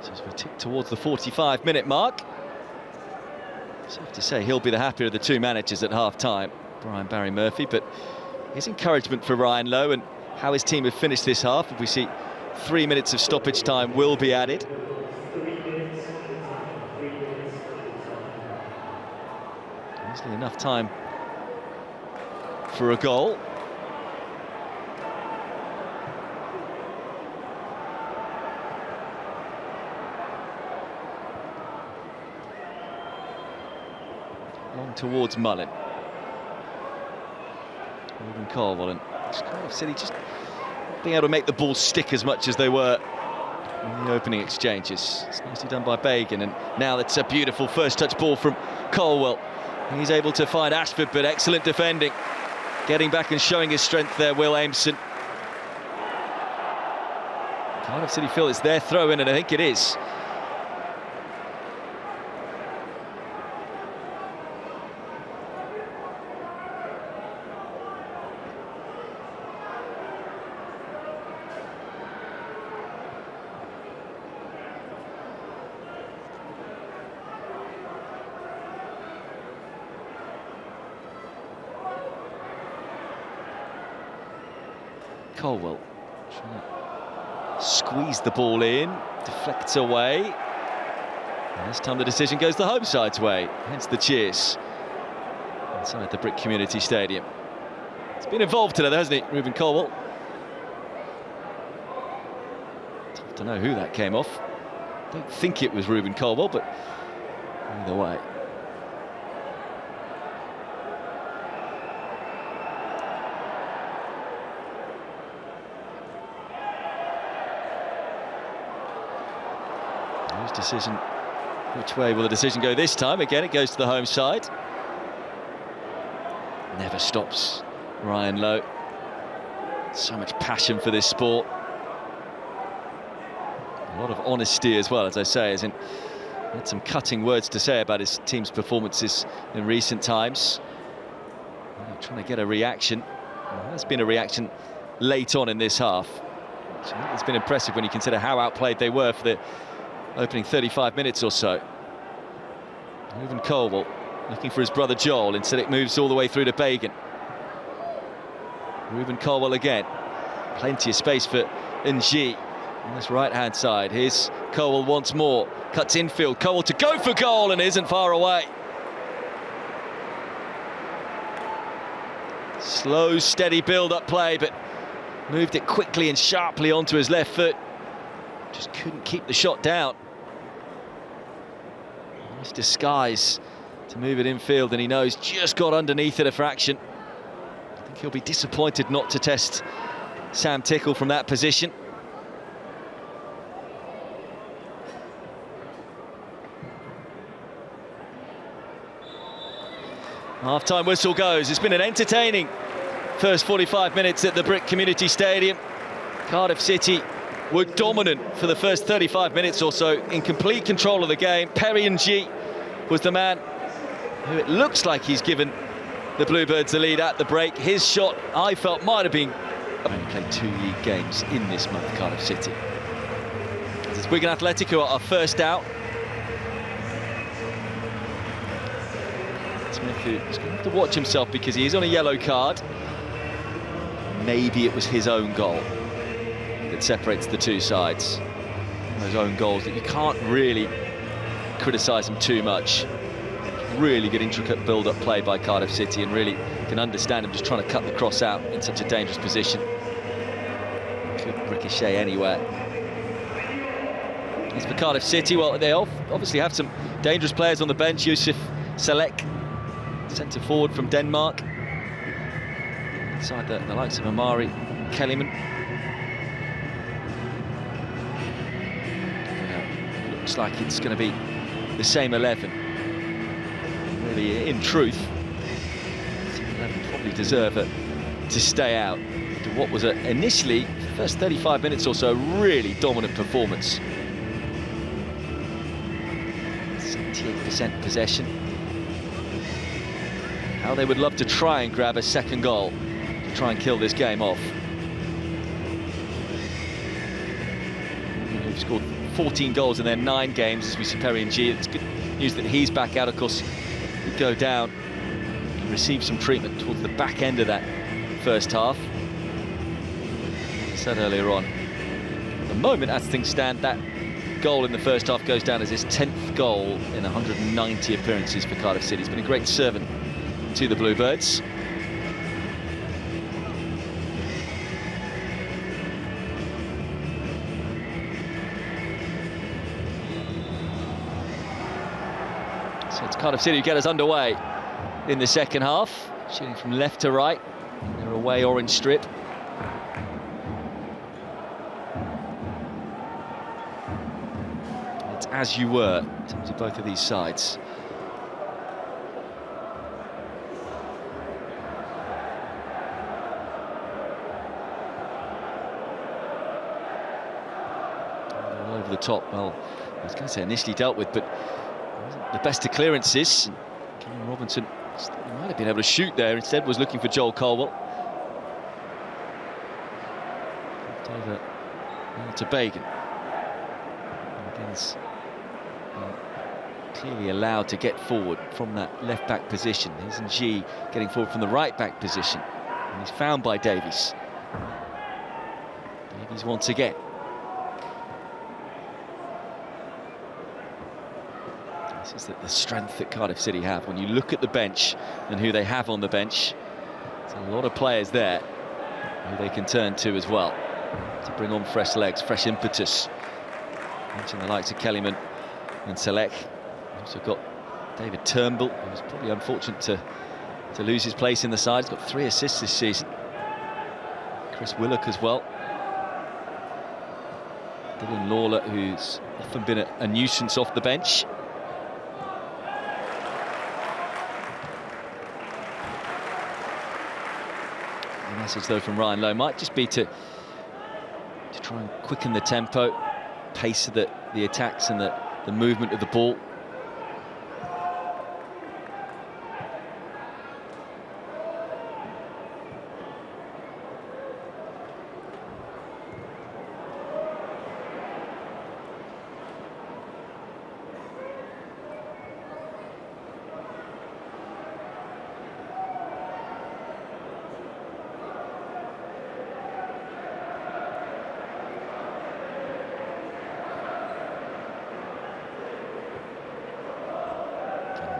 So as we tick towards the 45-minute mark, safe to say he'll be the happier of the two managers at half-time, Barry Murphy, but his encouragement for Ryan Lowe and how his team have finished this half. If we see 3 minutes of stoppage time will be added. Easily enough time for a goal. Long towards Mullen. Ruben Colwell and Cardiff City just being able to make the ball stick as much as they were in the opening exchanges. It's nicely done by Bagan, and now that's a beautiful first touch ball from Colwell. He's able to find Ashford, but excellent defending. Getting back and showing his strength there, Will Aimson. Cardiff City feel it's their throw in, and I think it is. Colwell trying to squeeze the ball in, deflects away. And this time the decision goes the home side's way, hence the cheers inside the Brick Community Stadium. He's been involved today, hasn't he, Ruben Colwell? Tough to know who that came off. Don't think it was Ruben Colwell, but either way. Decision Which way will the decision go this time? Again, it goes to the home side. Never stops Ryan Lowe. So much passion for this sport. A lot of honesty as well, as I say, as in had some cutting words to say about his team's performances in recent times. Trying to get a reaction. Well, there's been a reaction late on in this half. It's been impressive when you consider how outplayed they were for the opening 35 minutes or so. Reuben Colwell looking for his brother Joel. Instead it moves all the way through to Bagan. Reuben Colwell again. Plenty of space for Ng on this right-hand side. Here's Colwell once more. Cuts infield. Colwell to go for goal and isn't far away. Slow, steady build-up play, but moved it quickly and sharply onto his left foot. Just couldn't keep the shot down. Nice disguise to move it infield, and he knows just got underneath it a fraction. I think he'll be disappointed not to test Sam Tickle from that position. Half-time whistle goes. It's been an entertaining first 45 minutes at the Brick Community Stadium. Cardiff City were dominant for the first 35 minutes or so, in complete control of the game. Perry Ng was the man who it looks like he's given the Bluebirds the lead at the break. His shot, I felt, might have been... Only played 2 league games in this month, Cardiff City. It's Wigan Athletic who are first out. Smith, who's going to have to watch himself because he is on a yellow card. Maybe it was his own goal that separates the two sides. Those own goals that you can't really criticise them too much. Really good intricate build-up play by Cardiff City, and really can understand him just trying to cut the cross out in such a dangerous position. Could ricochet anywhere. As for Cardiff City, well, they obviously have some dangerous players on the bench. Yusuf Salek, centre forward from Denmark. Inside the likes of Amari Kellyman. Looks like it's going to be the same 11. Really, in truth, 11 probably deserve to stay out. After what was initially, first 35 minutes or so, really dominant performance. 78% possession. How they would love to try and grab a second goal to try and kill this game off. They've scored 14 goals in their 9 games as we see Perry Ng. It's good news that he's back out. Of course, he go down and receive some treatment towards the back end of that first half. As I said earlier on, at the moment, as things stand, that goal in the first half goes down as his 10th goal in 190 appearances for Cardiff City. He's been a great servant to the Bluebirds. So it's Cardiff City who get us underway in the second half, shooting from left to right in their away orange strip. It's as you were in terms of both of these sides. All over the top. Well, I was going to say initially dealt with, but the best of clearances. Cameron Robinson might have been able to shoot there, instead was looking for Joel Colwell. Over to Bagan. Bagan's clearly allowed to get forward from that left-back position. Here's Ng getting forward from the right-back position. And he's found by Davies. Davies once again. This is the strength that Cardiff City have. When you look at the bench and who they have on the bench, there's a lot of players there who they can turn to as well to bring on fresh legs, fresh impetus. Mention the likes of Kellyman and Selec. Also got David Turnbull, who was probably unfortunate to lose his place in the side. He's got 3 assists this season. Chris Willock as well. Dylan Lawler, who's often been a nuisance off the bench. The message, though, from Ryan Lowe might just be to try and quicken the tempo, pace of the attacks and the movement of the ball.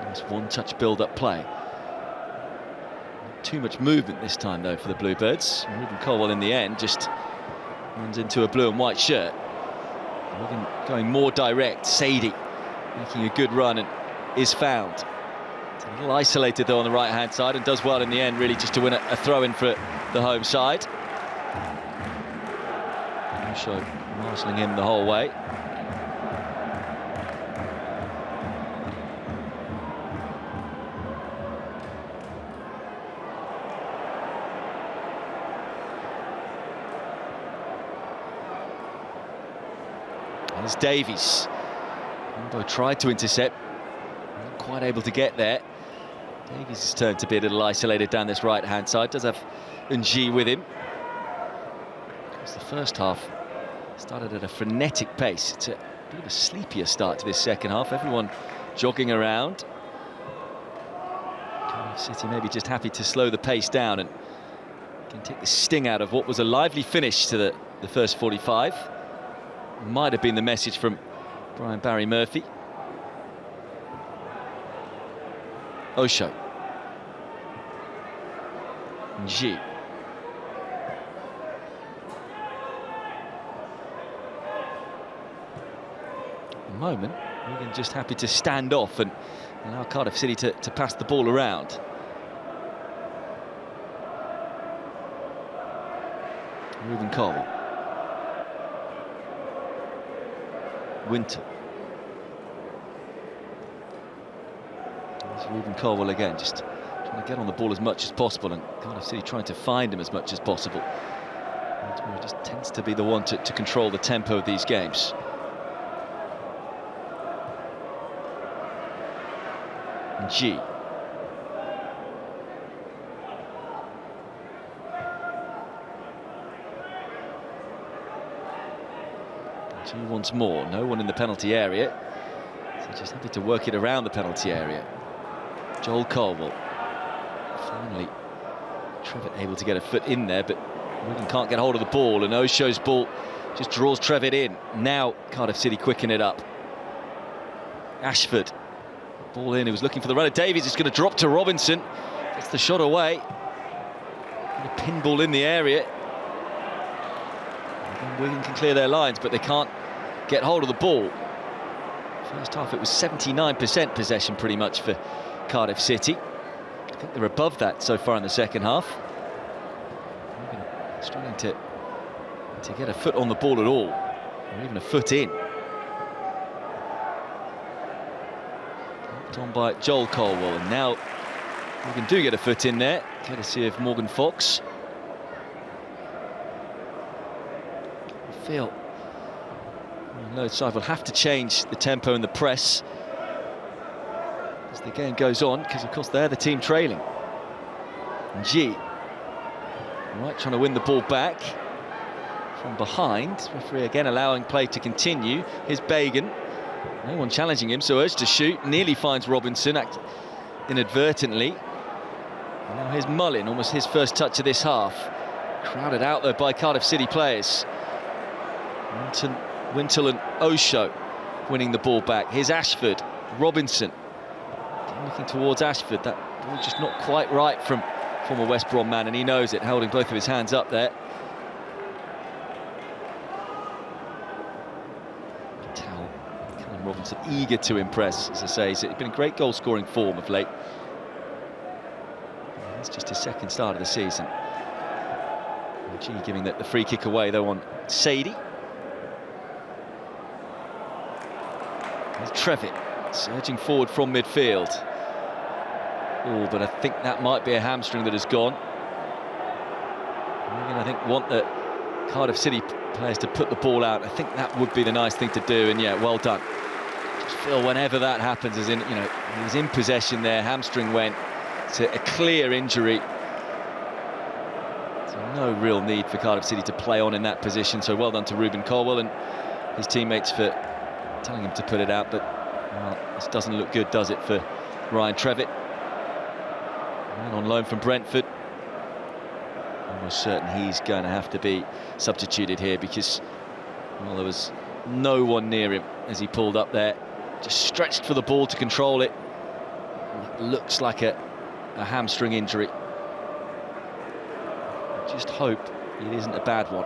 Nice one-touch build-up play. Not too much movement this time, though, for the Bluebirds. Ruben Colwell, in the end, just runs into a blue and white shirt. Wigan going more direct. Sadie making a good run and is found. It's a little isolated, though, on the right-hand side, and does well in the end, really, just to win a throw-in for the home side. So marshalling him the whole way. There's Davies. Rambo tried to intercept, not quite able to get there. Davies has turned to be a little isolated down this right-hand side. Does have Ng with him. Because the first half started at a frenetic pace. It's a bit of a sleepier start to this second half. Everyone jogging around. Cardiff City maybe just happy to slow the pace down and can take the sting out of what was a lively finish to the first 45. Might have been the message from Brian Barry Murphy. Osho. G. At the moment, Wigan just happy to stand off and allow Cardiff City to pass the ball around. Ruben Colwell. Winter. There's Ruben Colwell again, just trying to get on the ball as much as possible, and Cardiff City trying to find him as much as possible. That's where he just tends to be the one to control the tempo of these games. G. G once more, no one in the penalty area, so just happy to work it around the penalty area. Joel Colwell. Finally, Trevitt able to get a foot in there, but Wigan can't get hold of the ball, and Osho's ball just draws Trevitt in. Now Cardiff City quicken it up. Ashford. Ball in, he was looking for the runner. Davies is going to drop to Robinson. Gets the shot away. And a pinball in the area. And Wigan can clear their lines, but they can't get hold of the ball. First half, it was 79% possession pretty much for Cardiff City. I think they're above that so far in the second half. Wigan struggling to get a foot on the ball at all, or even a foot in. On by Joel Colwell, and now Wigan do get a foot in there, courtesy of Morgan Fox. I feel no side will have to change the tempo and the press as the game goes on, because of course they're the team trailing. And G, right, trying to win the ball back from behind. Referee again allowing play to continue. Here's Bagan. No one challenging him, so urged to shoot, nearly finds Robinson inadvertently. And now here's Mullin, almost his first touch of this half. Crowded out though by Cardiff City players. Wintle and Osho winning the ball back. Here's Ashford, Robinson. Looking towards Ashford, that ball just not quite right from former West Brom man, and he knows it, holding both of his hands up there. Robinson eager to impress, as I say. He's been in great goal-scoring form of late. It's just his second start of the season. G giving the free kick away, though, on Sadie. There's Trevitt surging forward from midfield. Oh, but I think that might be a hamstring that has gone. I think want the Cardiff City players to put the ball out. I think that would be the nice thing to do, and yeah, well done. Just feel whenever that happens, as in, he was in possession there, hamstring went. It's a clear injury. So no real need for Cardiff City to play on in that position, so well done to Ruben Colwell and his teammates for telling him to put it out, but well, this doesn't look good, does it, for Ryan Trevitt? Man on loan from Brentford. Almost certain he's going to have to be substituted here because, well, there was no one near him as he pulled up there. Just stretched for the ball to control it. It looks like a hamstring injury. I just hope it isn't a bad one.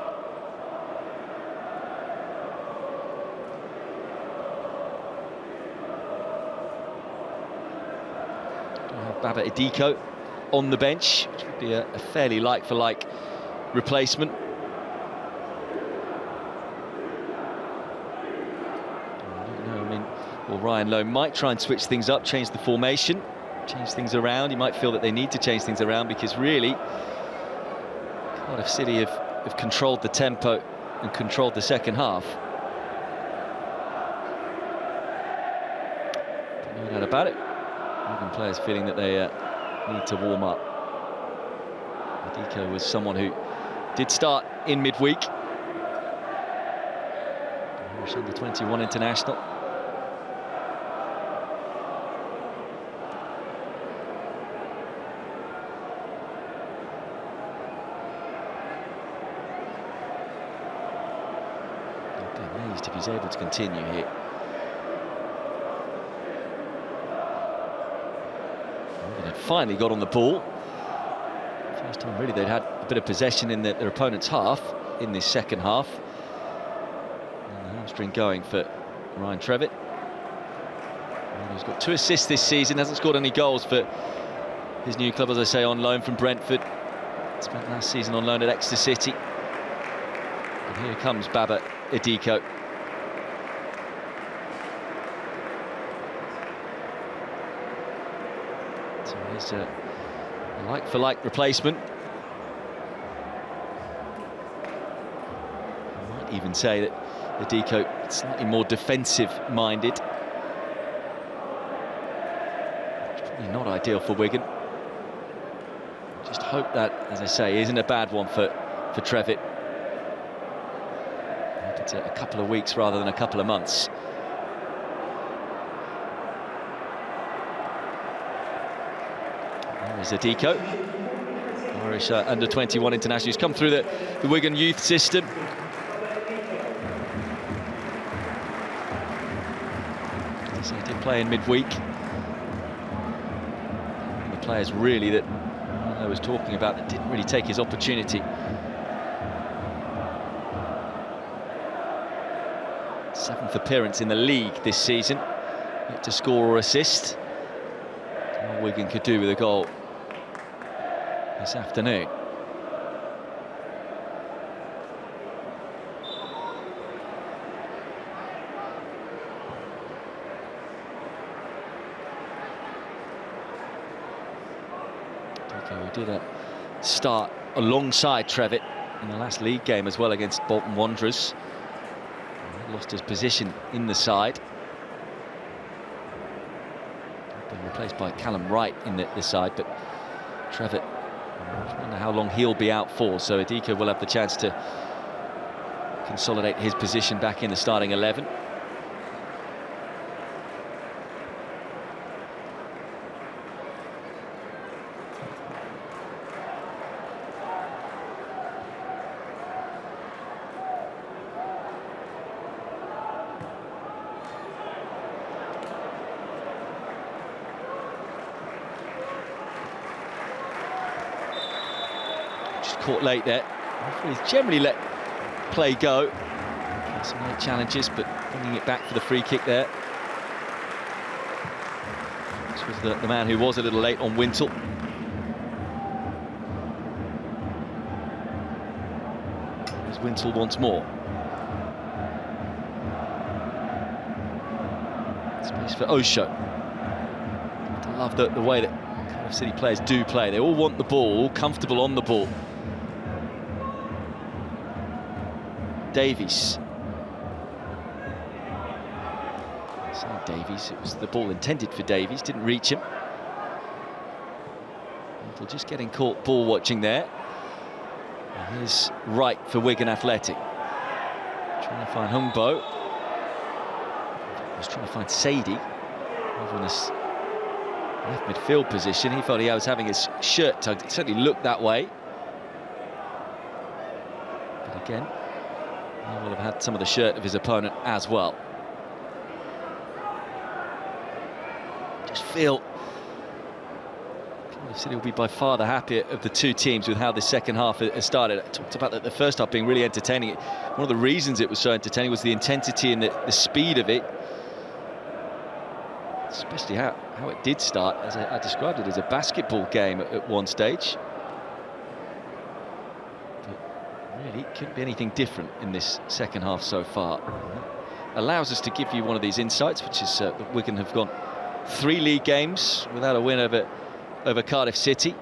Baba Idiko on the bench, which would be a fairly like-for-like replacement. Well, Ryan Lowe might try and switch things up, change the formation, change things around. You might feel that they need to change things around because really, Cardiff City have controlled the tempo and controlled the second half. No doubt about it. Wigan players feeling that they need to warm up. Idiko was someone who did start in midweek. Irish under-21 international. I'd be amazed if he's able to continue here. Finally got on the ball. First time really they'd had a bit of possession in their opponent's half in this second half. And the hamstring going for Ryan Trevitt. He's got 2 assists this season, hasn't scored any goals for his new club, as I say, on loan from Brentford. Spent last season on loan at Exeter City. And here comes Baba Idiko. So here's a like-for-like replacement. I might even say that Idiko is slightly more defensive-minded. Probably not ideal for Wigan. Just hope that, as I say, isn't a bad one for Trevitt. Hope it's a couple of weeks rather than a couple of months. There is Idiko, Irish under-21 international. He's come through the Wigan youth system. So he did play in midweek. The players really that I was talking about that didn't really take his opportunity. 7th appearance in the league this season, yet to score or assist. All Wigan could do with a goal this afternoon. Idiko did a start alongside Trevitt in the last league game as well against Bolton Wanderers. He lost his position in the side. Been replaced by Callum Wright in the side, but Trevitt, I wonder how long he'll be out for, so Idiko will have the chance to consolidate his position back in the starting 11. Caught late there. He's generally let play go. Some late challenges, but bringing it back for the free kick there. This was the man who was a little late on Wintle. There's Wintle once more. Space for Osho. I love the way that Cardiff City players do play. They all want the ball, all comfortable on the ball. Davies. So Davies, it was the ball intended for Davies, didn't reach him. Little just getting caught ball watching there. And here's Wright for Wigan Athletic. Trying to find Hungbo. Was trying to find Sadie over in this left midfield position. He felt he was having his shirt tugged. It certainly looked that way. But again, he will have had some of the shirt of his opponent as well. Just feel Cardiff City will be by far the happier of the two teams with how the second half has started. I talked about the first half being really entertaining. One of the reasons it was so entertaining was the intensity and the speed of it. Especially how it did start, as I described it as a basketball game at one stage. But really, it couldn't be anything different in this second half so far. Allows us to give you one of these insights, which is that Wigan have gone 3 league games without a win over Cardiff City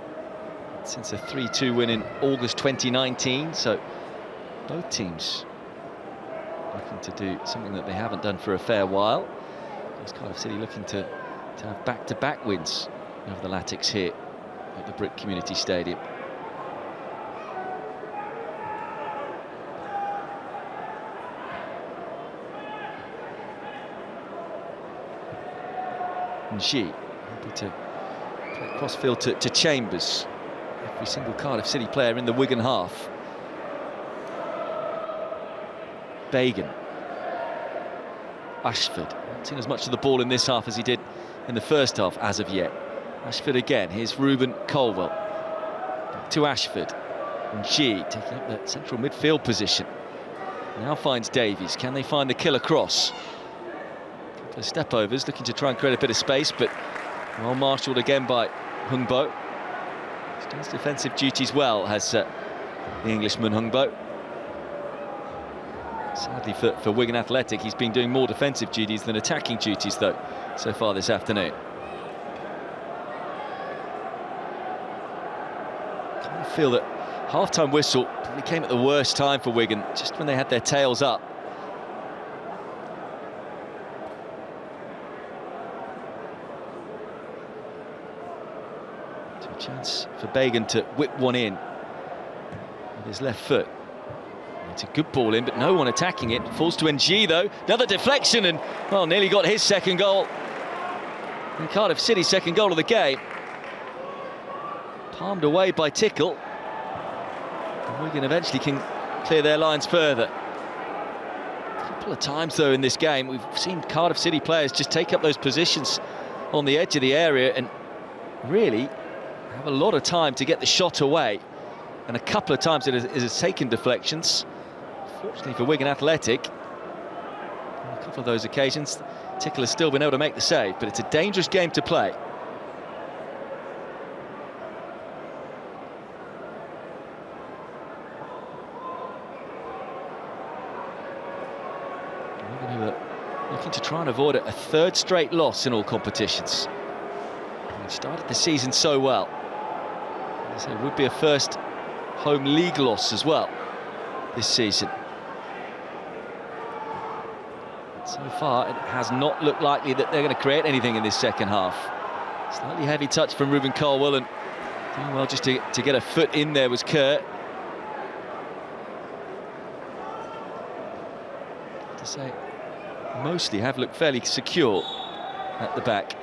since a 3-2 win in August 2019. So both teams looking to do something that they haven't done for a fair while. Cardiff City looking to have back-to-back wins over the Latics here at the Brick Community Stadium. And Xi happy to play crossfield to Chambers. Every single Cardiff City player in the Wigan half. Bagan. Ashford, not seen as much of the ball in this half as he did in the first half as of yet. Ashford again, here's Ruben Colwell. Back to Ashford. And G taking up that central midfield position. Now finds Davies. Can they find the killer cross? A couple of step-overs, looking to try and create a bit of space, but well marshalled again by Hungbo. He's done his defensive duties well, has the Englishman Hungbo. Sadly for Wigan Athletic, he's been doing more defensive duties than attacking duties, though, so far this afternoon. I feel that half-time whistle probably came at the worst time for Wigan, just when they had their tails up. So a chance for Bagan to whip one in with his left foot. It's a good ball in, but no one attacking it. Falls to NG, though. Another deflection, and, well, nearly got his second goal. And Cardiff City's second goal of the game. Palmed away by Tickle. And Wigan eventually can clear their lines further. A couple of times, though, in this game, we've seen Cardiff City players just take up those positions on the edge of the area and really have a lot of time to get the shot away. And a couple of times it has taken deflections. Fortunately for Wigan Athletic, on a couple of those occasions, Tickle has still been able to make the save, but it's a dangerous game to play. Wigan who are looking to try and avoid a third straight loss in all competitions. They started the season so well. So it would be a first home league loss as well this season. So far, it has not looked likely that they're going to create anything in this second half. Slightly heavy touch from Ruben Colwell, and doing well just to get a foot in there was Kurt. To say, mostly have looked fairly secure at the back.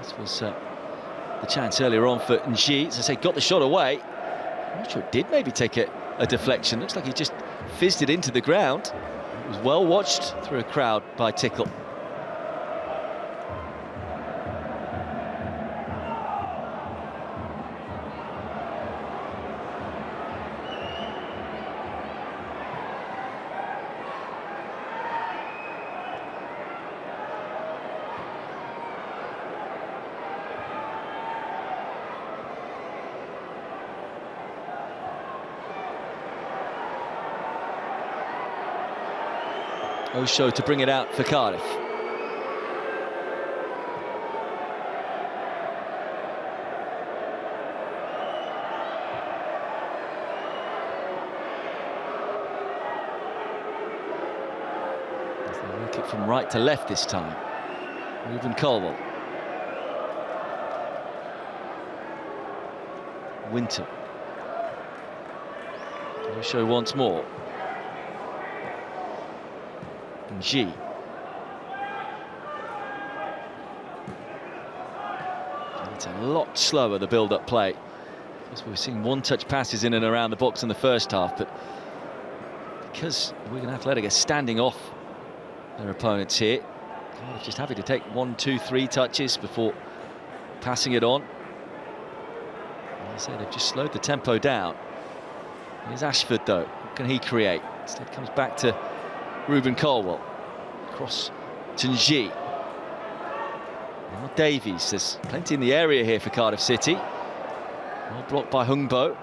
This was the chance earlier on for Nji. As I say, got the shot away. I'm not sure it did maybe take a deflection. Looks like he just fizzed it into the ground. It was well watched through a crowd by Tickle. Osho to bring it out for Cardiff. They work it from right to left this time. Ruben Colwell. Winter. Osho once more. And G. It's a lot slower, the build-up play. As we've seen one-touch passes in and around the box in the first half, but because Wigan Athletic are standing off their opponents here, Cardiff just happy to take 1, 2, 3 touches before passing it on. As I say, they've just slowed the tempo down. Here's Ashford, though. What can he create? Instead comes back to Ruben Colwell. Cross to Nji. Now Davies. There's plenty in the area here for Cardiff City. Well blocked by Hungbo.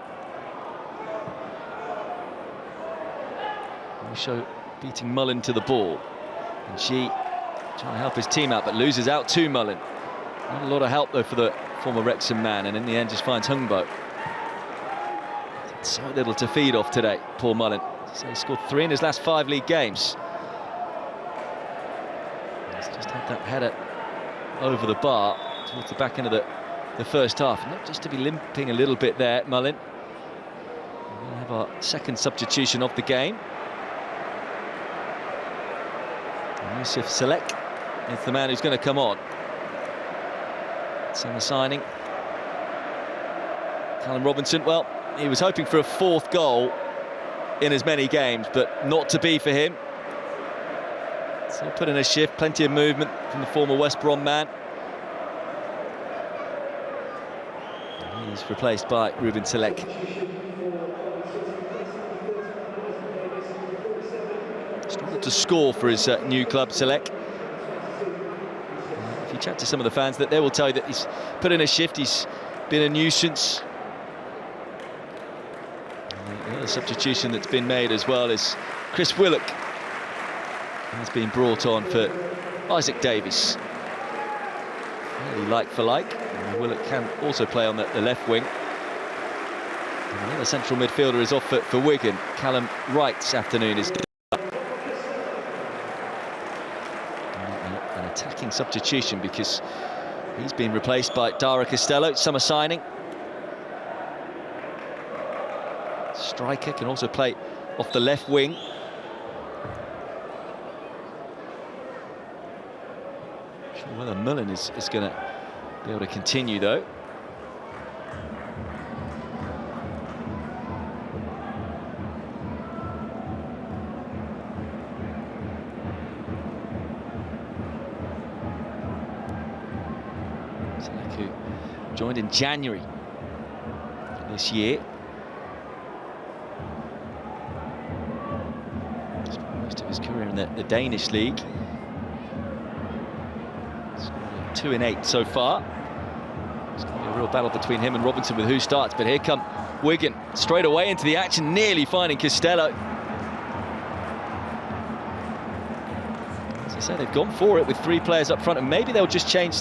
Osho beating Mullin to the ball. Nji trying to help his team out, but loses out to Mullin. Not a lot of help, though, for the former Wrexham man, and in the end just finds Hungbo. So little to feed off today, Paul Mullin. So he scored 3 in his last 5 league games. He's just had that header over the bar towards the back end of the first half. Not just to be limping a little bit there, Mullin. We'll have our second substitution of the game. And Yusuf Selek is the man who's going to come on. It's in the signing. Callum Robinson, well, he was hoping for a 4th goal in as many games, but not to be for him. So put in a shift, plenty of movement from the former West Brom man. And he's replaced by Ruben Selek. Struggled to score for his new club, Selek. If you chat to some of the fans, that they will tell you that he's put in a shift, he's been a nuisance. The other substitution that's been made as well is Chris Willock. He's been brought on for Isaac Davies. Really like for like. And Willock can also play on the left wing. And the other central midfielder is off for Wigan. Callum Wright's afternoon is an attacking substitution because he's been replaced by Dara Costello, summer signing. Striker, can also play off the left wing. Not sure whether Mullin is going to be able to continue, though. Who joined in January this year. Most of his career in the Danish league. 2 in 8 so far. It's going to be a real battle between him and Robinson with who starts, but here come Wigan straight away into the action, nearly finding Costello. As I say, they've gone for it with 3 players up front, and maybe they'll just change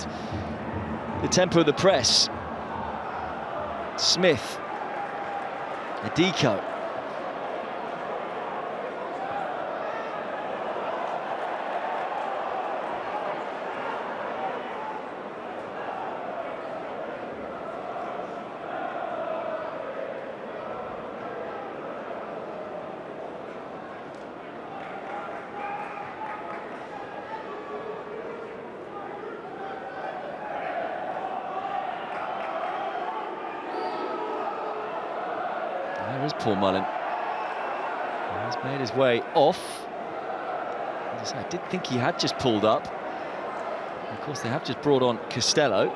the tempo of the press. Smith, Adiko. There is Paul Mullin. He's made his way off. As I did think he had just pulled up. Of course, they have just brought on Costello.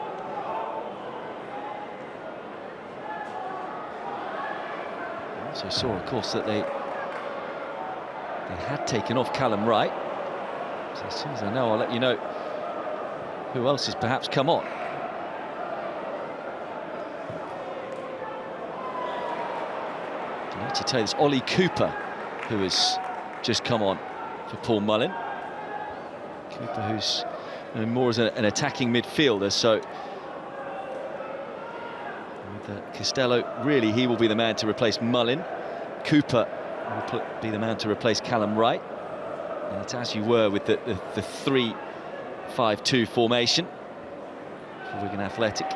I also saw, of course, that they had taken off Callum Wright. So as soon as I know, I'll let you know who else has perhaps come on. I need to tell you, it's Ollie Cooper who has just come on for Paul Mullin. Cooper, who's more as an attacking midfielder, so with Costello, really he will be the man to replace Mullin. Cooper will be the man to replace Callum Wright. And it's as you were with the 3-5-2 formation for Wigan Athletic.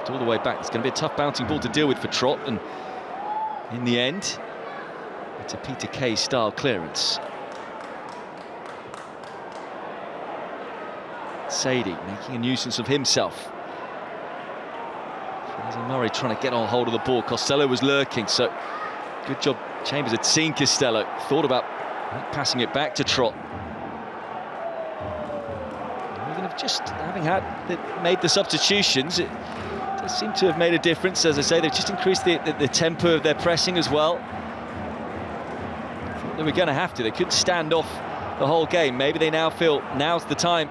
All the way back. It's going to be a tough bouncing ball to deal with for Trott, and in the end it's a Peter Kay style clearance. Sadie making a nuisance of himself. Fraser Murray trying to get on hold of the ball. Costello was lurking, so good job. Chambers had seen Costello, thought about passing it back to Trott. We're just having made the substitutions, it does seem to have made a difference. As I say, they've just increased the tempo of their pressing as well. I thought they were going to have to. They couldn't stand off the whole game. Maybe they now feel now's the time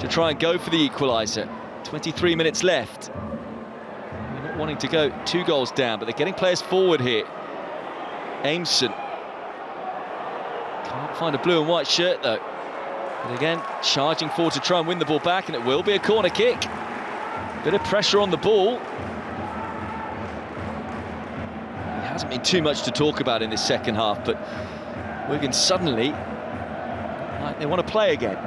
to try and go for the equaliser. 23 minutes left. They're not wanting to go 2 goals down, but they're getting players forward here. Aimson can't find a blue and white shirt though. But again, charging forward to try and win the ball back, and it will be a corner kick. Bit of pressure on the ball. There hasn't been too much to talk about in this second half, but Wigan suddenly, like they want to play again.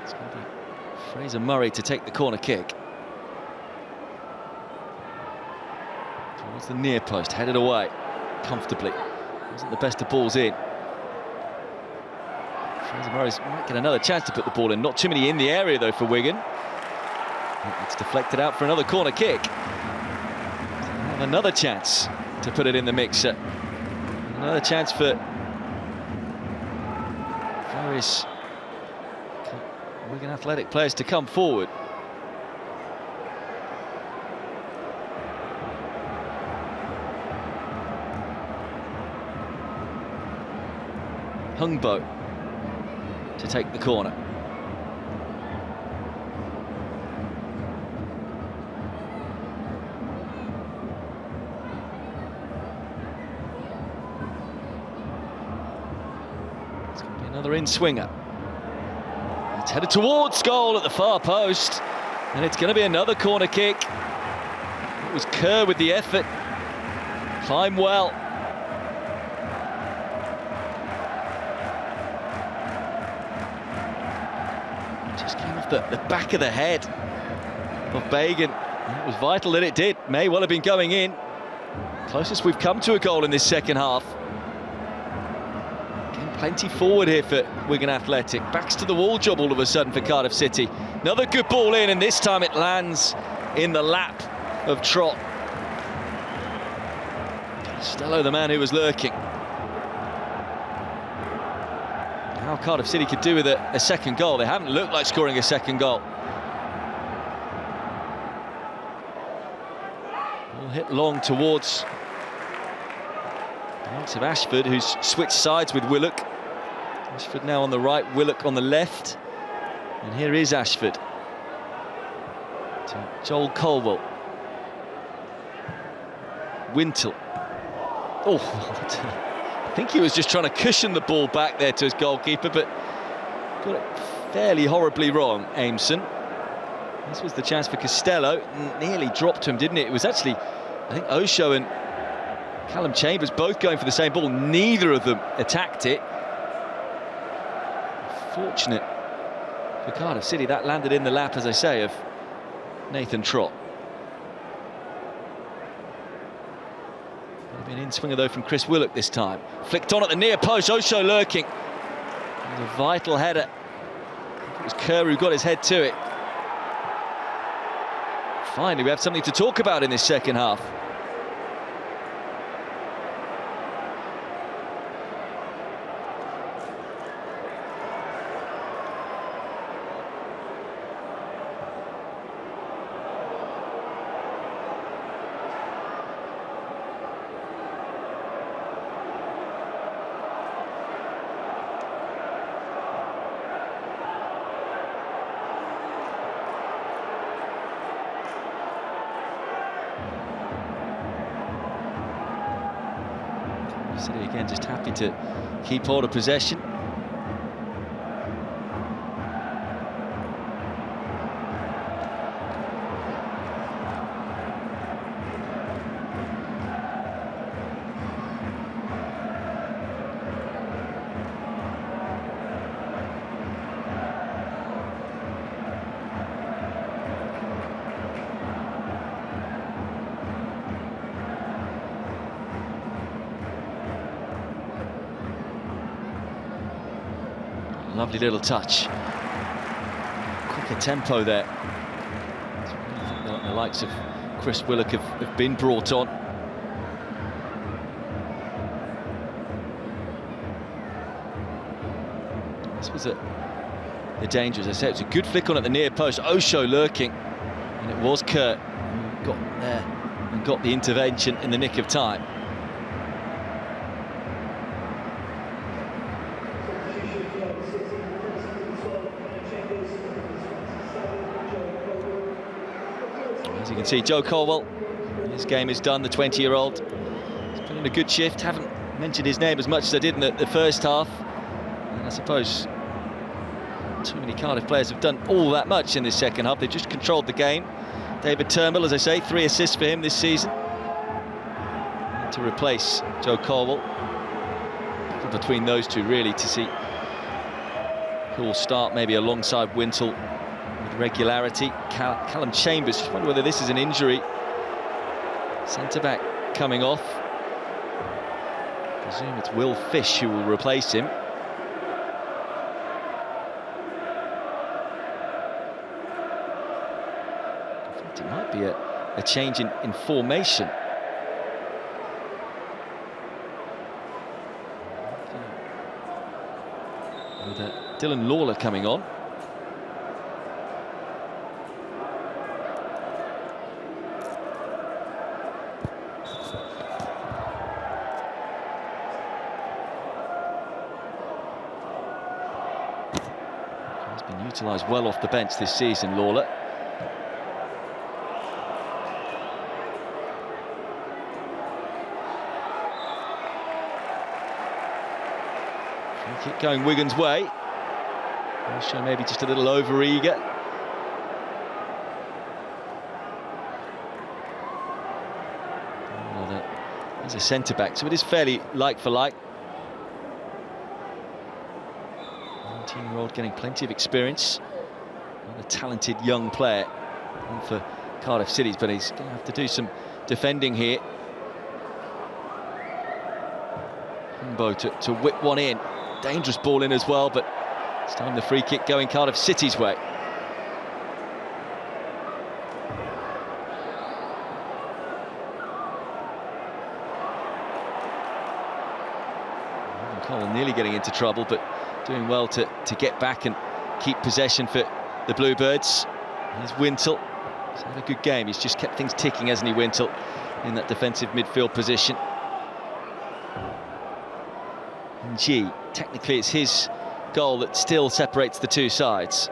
It's going to be Fraser Murray to take the corner kick. Towards the near post, headed away comfortably. Wasn't the best of balls in. Fraser Murray might get another chance to put the ball in. Not too many in the area though for Wigan. It's deflected out for another corner kick. Have another chance to put it in the mixer. Another chance for various Wigan Athletic players to come forward. Hungbo to take the corner. It's going to be another in-swinger. It's headed towards goal at the far post, and it's going to be another corner kick. It was Kerr with the effort. Climb well. Just came off the back of the head of Bagan. It was vital that it did. May well have been going in. Closest we've come to a goal in this second half. Plenty forward here for Wigan Athletic. Backs to the wall job all of a sudden for Cardiff City. Another good ball in, and this time it lands in the lap of Trott. Costello, the man who was lurking. How Cardiff City could do with a second goal. They haven't looked like scoring a second goal. Ball hit long towards the likes of Ashford, who's switched sides with Willock. Ashford now on the right, Willock on the left. And here is Ashford to Joel Colwell. Wintle. Oh, I think he was just trying to cushion the ball back there to his goalkeeper, but got it fairly horribly wrong, Aimson. This was the chance for Costello. Nearly dropped him, didn't it? It was actually, I think, Osho and Callum Chambers both going for the same ball. Neither of them attacked it. Fortunate for Cardiff City, that landed in the lap, as I say, of Nathan Trott. Maybe an in-swinger though from Chris Willock this time. Flicked on at the near post, Osho lurking. It was a vital header. It was Kerr who got his head to it. Finally, we have something to talk about in this second half. City again just happy to keep hold of possession. Lovely little touch. Quicker tempo there. The likes of Chris Willock have been brought on. This was the danger, as I said. It was a good flick on at the near post. Osho lurking, and it was Kurt who got there and got the intervention in the nick of time. As you can see, Joe Colwell, his game is done, the 20-year-old. He's put in a good shift. Haven't mentioned his name as much as I did in the first half. And I suppose too many Cardiff players have done all that much in this second half. They've just controlled the game. David Turnbull, as I say, 3 assists for him this season. And to replace Joe Colwell. Between those two, really, to see who will start maybe alongside Wintle with regularity. Callum Chambers, just wonder whether this is an injury. Centre-back coming off. I presume it's Will Fish who will replace him. In fact, it might be a change in formation. With Dylan Lawler coming on. He's been utilised well off the bench this season, Lawler. Kick going Wigan's way. Osho maybe just a little over-eager. Well, there's a centre-back, so it is fairly like for like. 19-year-old getting plenty of experience. A talented young player. One for Cardiff City, but he's going to have to do some defending here. Humbo to whip one in. Dangerous ball in as well, but it's time the free kick going Cardiff City's way. Cole nearly getting into trouble, but doing well to get back and keep possession for the Bluebirds. Here's Wintle. He's had a good game. He's just kept things ticking, hasn't he, Wintle, in that defensive midfield position. G, technically it's his goal that still separates the two sides.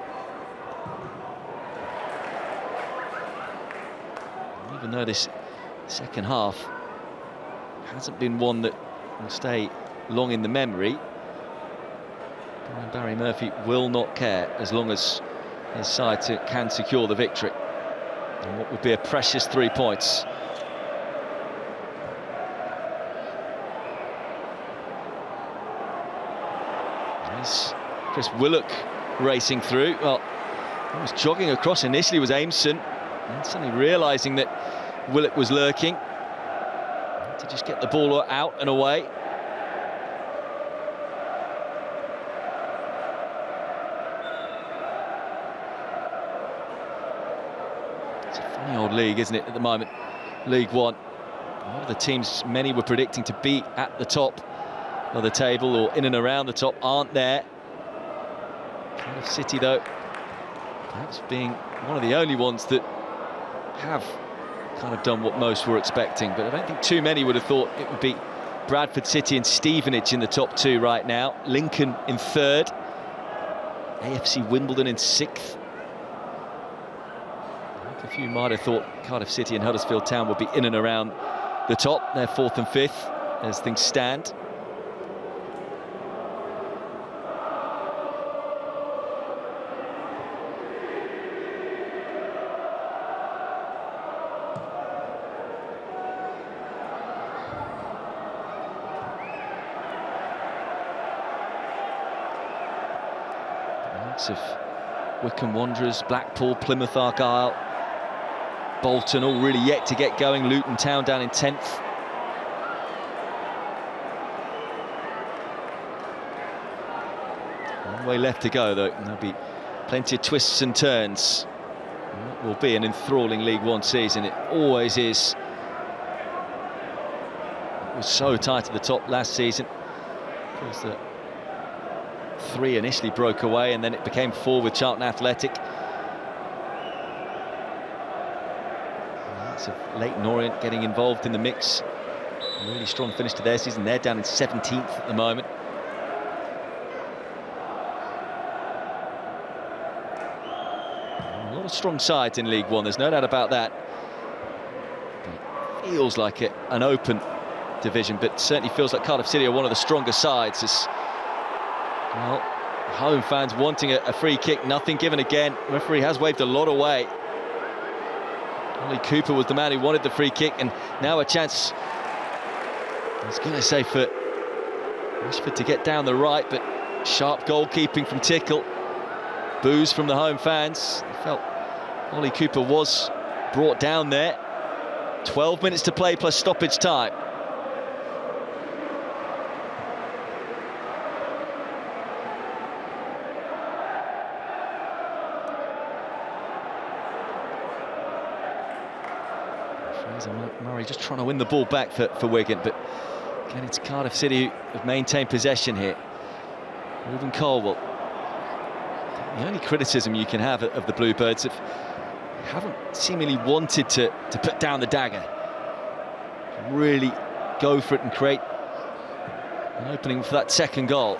Even though this second half hasn't been one that will stay long in the memory, Barry Murphy will not care as long as his side can secure the victory. And what would be a precious 3 points. Chris Willock racing through. Well, he was jogging across initially, was Aimson, and suddenly realising that Willock was lurking, to just get the ball out and away. It's a funny old league, isn't it, at the moment? League One. A lot of the teams many were predicting to be at the top of the table or in and around the top aren't there. Cardiff City, though, perhaps being one of the only ones that have kind of done what most were expecting, but I don't think too many would have thought it would be Bradford City and Stevenage in the top two right now, Lincoln in third, AFC Wimbledon in sixth. I think a few might have thought Cardiff City and Huddersfield Town would be in and around the top. They're fourth and fifth. as things stand. Of Wycombe Wanderers, Blackpool, Plymouth Argyle, Bolton, all really yet to get going. Luton Town down in 10th. One way left to go, though, and there'll be plenty of twists and turns. And that will be an enthralling League One season. It always is. It was so tight at the top last season. Of course, the 3 initially broke away, and then it became 4 with Charlton Athletic. Lots of Leyton Orient getting involved in the mix. A really strong finish to their season. They're down in 17th at the moment. A lot of strong sides in League One, there's no doubt about that. But it feels like an open division, but certainly feels like Cardiff City are one of the stronger sides. Well, home fans wanting a free kick, nothing given again. Referee has waved a lot away. Ollie Cooper was the man who wanted the free kick, and now a chance, I was going to say, for Rashford to get down the right, but sharp goalkeeping from Tickle. Boos from the home fans. They felt Ollie Cooper was brought down there. 12 minutes to play plus stoppage time. Murray just trying to win the ball back for Wigan, but again it's Cardiff City who have maintained possession here. Ruben Colwell. The only criticism you can have of the Bluebirds haven't seemingly wanted to put down the dagger, really go for it and create an opening for that second goal.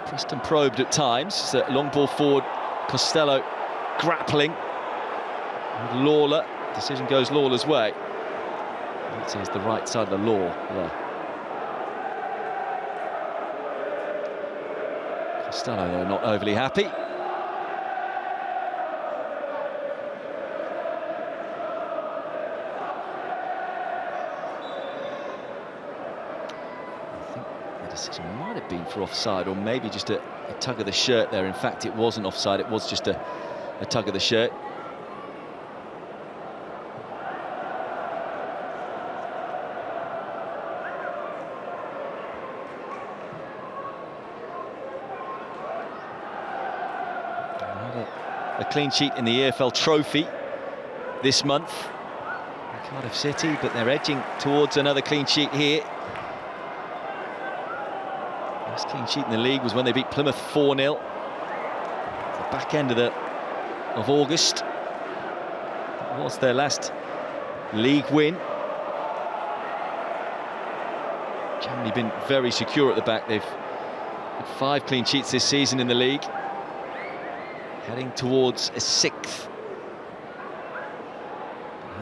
Preston probed at times. It's a long ball forward. Costello grappling with Lawler. Decision goes Lawler's way. That is the right side of the law there. Costello, though, not overly happy. I think the decision might have been for offside, or maybe just a tug of the shirt there. In fact, it wasn't offside, it was just a tug of the shirt. A clean sheet in the EFL trophy this month. Cardiff City, but they're edging towards another clean sheet here. Last clean sheet in the league was when they beat Plymouth 4-0. The back end of August. That was their last league win. Generally been very secure at the back. They've had 5 clean sheets this season in the league. Heading towards a 6th.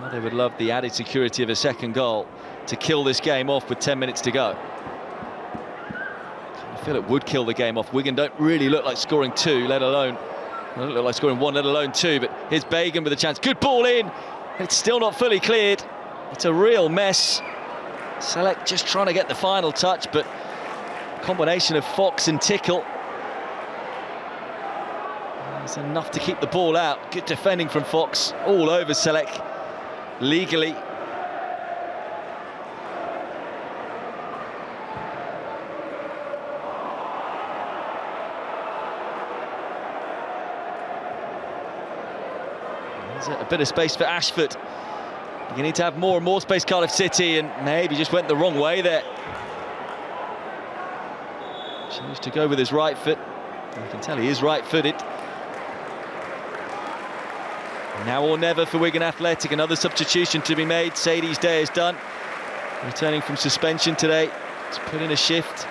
Now they would love the added security of a second goal to kill this game off with 10 minutes to go. I feel it would kill the game off. Wigan don't really look like scoring 2, let alone, don't look like scoring 1, let alone 2. But here's Bagan with a chance. Good ball in. It's still not fully cleared. It's a real mess. Selleck just trying to get the final touch, but combination of Fox and Tickle. It's enough to keep the ball out. Good defending from Fox, all over Selleck, legally. There's a bit of space for Ashford. Beginning to have more and more space, Cardiff City, and maybe just went the wrong way there. Chose to go with his right foot. You can tell he is right-footed. Now or never for Wigan Athletic. Another substitution to be made. Sadie's day is done. Returning from suspension today to put in a shift.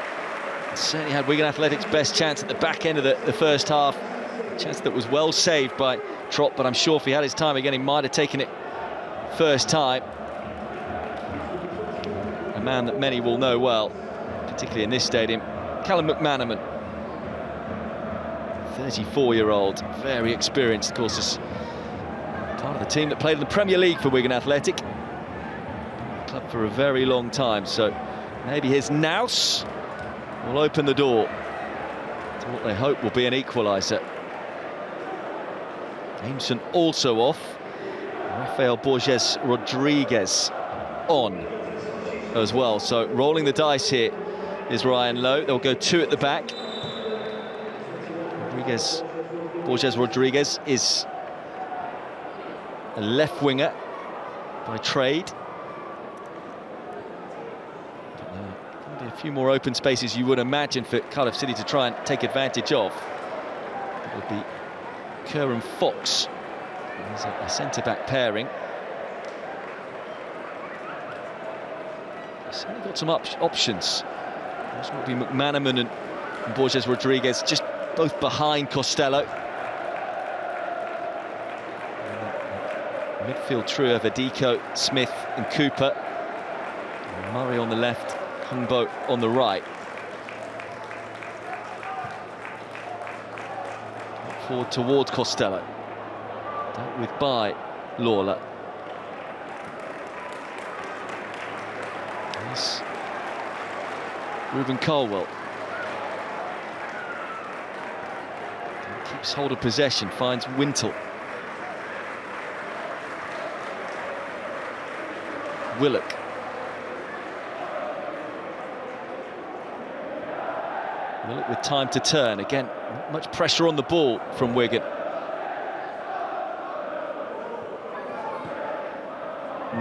It certainly had Wigan Athletic's best chance at the back end of the first half. A chance that was well saved by Trott, but I'm sure if he had his time again, he might have taken it first time. A man that many will know well, particularly in this stadium, Callum McManaman. 34-year-old, very experienced, of course, as part of the team that played in the Premier League for Wigan Athletic. Club for a very long time, so maybe his nous will open the door to what they hope will be an equaliser. Jameson also off. Rafael Borges Rodriguez on as well. So rolling the dice here is Ryan Lowe. They'll go two at the back. Borges Rodriguez is a left winger by trade. There'll be a few more open spaces, you would imagine, for Cardiff City to try and take advantage of. It would be Kerr and Fox. There's a centre-back pairing. He's certainly got some options. This would be McManaman and Borges Rodriguez, just both behind Costello. Midfield trio of Adiko, Smith and Cooper. And Murray on the left, Hungbo on the right. Forward towards Costello. Dealt with by Lawler. There's Ruben Colwell. Keeps hold of possession, finds Wintle. Willock. Willock with time to turn. Again, not much pressure on the ball from Wigan.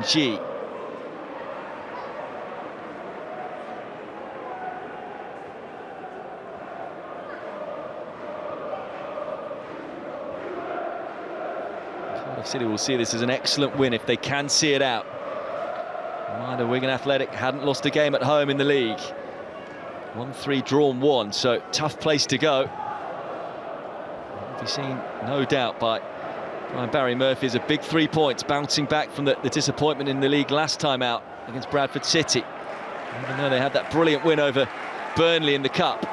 G. Cardiff City will see this as an excellent win if they can see it out. Reminder, Wigan Athletic hadn't lost a game at home in the league. 1-3 drawn 1, so tough place to go. Will be seen, no doubt, by Barry Murphy as a big 3 points, bouncing back from the disappointment in the league last time out against Bradford City. Even though they had that brilliant win over Burnley in the Cup.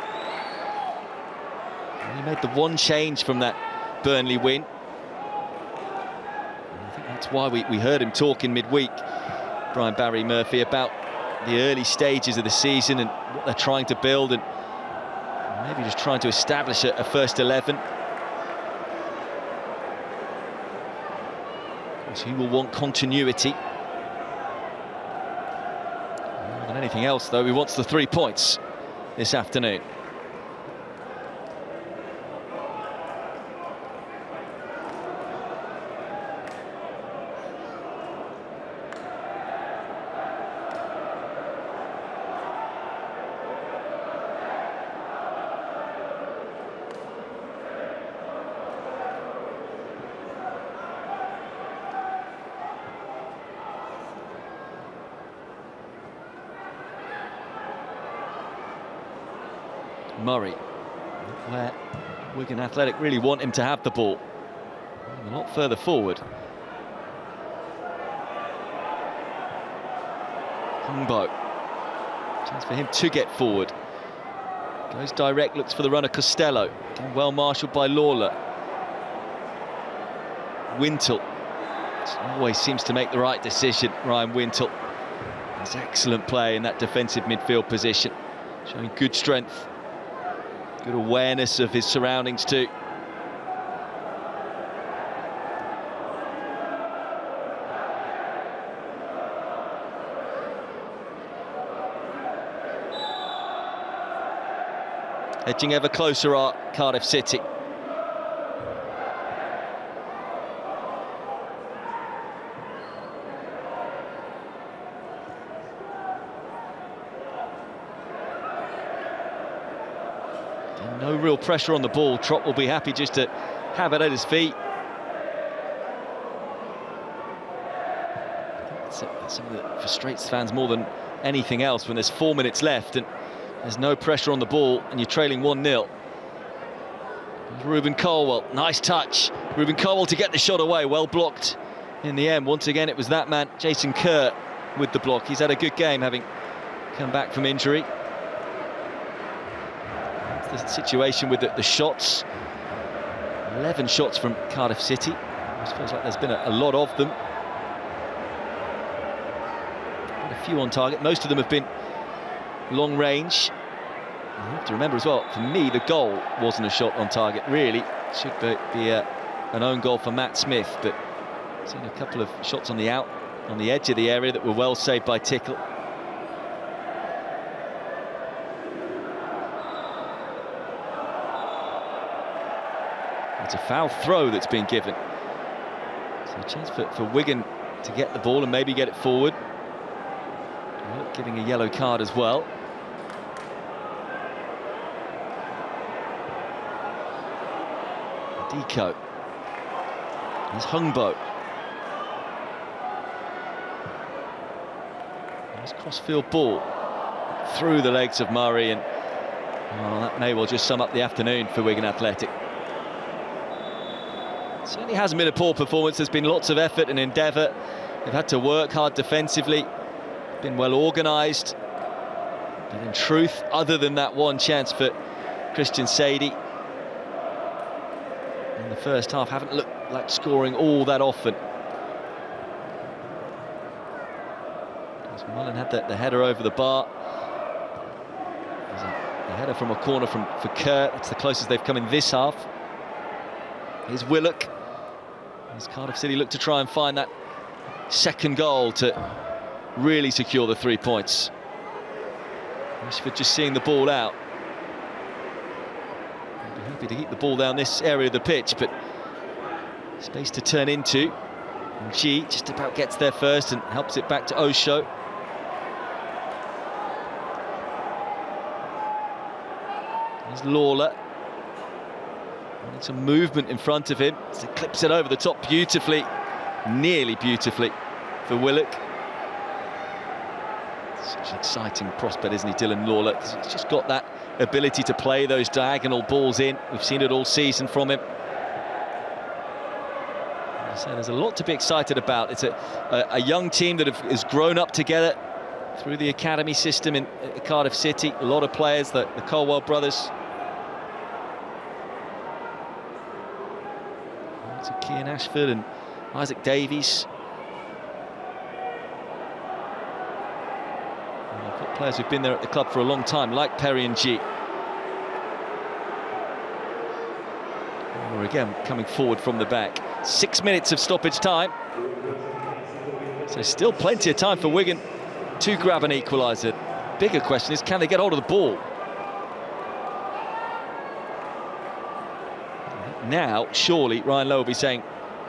And he made the one change from that Burnley win. And I think that's why we heard him talk in midweek, Brian Barry Murphy, about the early stages of the season and what they're trying to build, and maybe just trying to establish a first 11. Of course, he will want continuity. More than anything else, though, he wants the 3 points this afternoon. Murray, where Wigan Athletic really want him to have the ball. A lot further forward. Hungbo. Chance for him to get forward. Goes direct, looks for the runner Costello. Again, well marshalled by Lawler. Wintle. Always seems to make the right decision, Ryan Wintle. Has excellent play in that defensive midfield position. Showing good strength. Good awareness of his surroundings too. Edging ever closer are Cardiff City. No real pressure on the ball. Trott will be happy just to have it at his feet. That's something that frustrates fans more than anything else when there's 4 minutes left and there's no pressure on the ball and you're trailing 1-0. Ruben Colwell, nice touch. Ruben Colwell to get the shot away, well blocked in the end. Once again, it was that man, Jason Kerr, with the block. He's had a good game, having come back from injury. That's the situation with the shots. 11 shots from Cardiff City. It feels like there's been a lot of them. Quite a few on target. Most of them have been long range. You have to remember as well, for me, the goal wasn't a shot on target, really. It should be an own goal for Matt Smith, but I've seen a couple of shots on the edge of the area that were well saved by Tickle. It's a foul throw that's been given. So a chance for Wigan to get the ball and maybe get it forward. Giving a yellow card as well. Deco. There's Hungbo. Nice cross-field ball through the legs of Murray, and that may well just sum up the afternoon for Wigan Athletic. It certainly hasn't been a poor performance. There's been lots of effort and endeavour. They've had to work hard defensively, been well organised, but in truth, other than that one chance for Christian Sadie in the first half, haven't looked like scoring all that often. Mullen had the header over the bar. There's a header from a corner for Kerr. That's the closest they've come in this half. Here's Willock. As Cardiff City look to try and find that second goal to really secure the 3 points. Rashford just seeing the ball out. I'd be happy to keep the ball down this area of the pitch, but space to turn into. And G just about gets there first and helps it back to Osho. There's Lawler. Need some movement in front of him. So he clips it over the top beautifully, nearly beautifully, for Willock. Such an exciting prospect, isn't he, Dylan Lawler? He's just got that ability to play those diagonal balls in. We've seen it all season from him. As I say, there's a lot to be excited about. It's a young team that has grown up together through the academy system in Cardiff City. A lot of players, the Colwell brothers. To Kean Ashford and Isaac Davies. And they've got players who've been there at the club for a long time, like Perry and G. And we're again coming forward from the back. 6 minutes of stoppage time. So still plenty of time for Wigan to grab an equaliser. Bigger question is, can they get hold of the ball? Now, surely, Ryan Lowe will be saying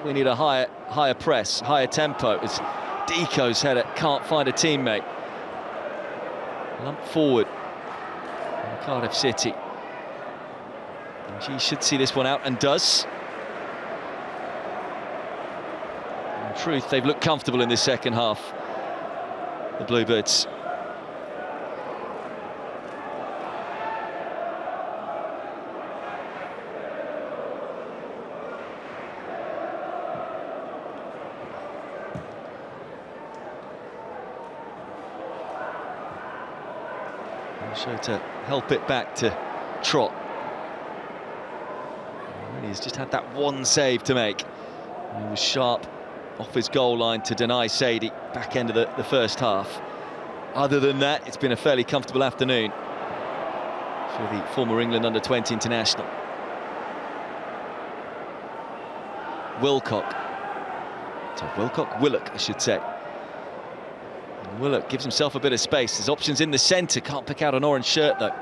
we need a higher press, higher tempo, as Deco's header can't find a teammate. Lump forward in Cardiff City. And G should see this one out, and does. In truth, they've looked comfortable in this second half, the Bluebirds. Show to help it back to Trott. Really, he's just had that one save to make. He was sharp off his goal line to deny Sadie back end of the first half. Other than that, it's been a fairly comfortable afternoon for the former England under-20 international. Willock, I should say. Willock gives himself a bit of space. There's options in the centre. Can't pick out an orange shirt, though.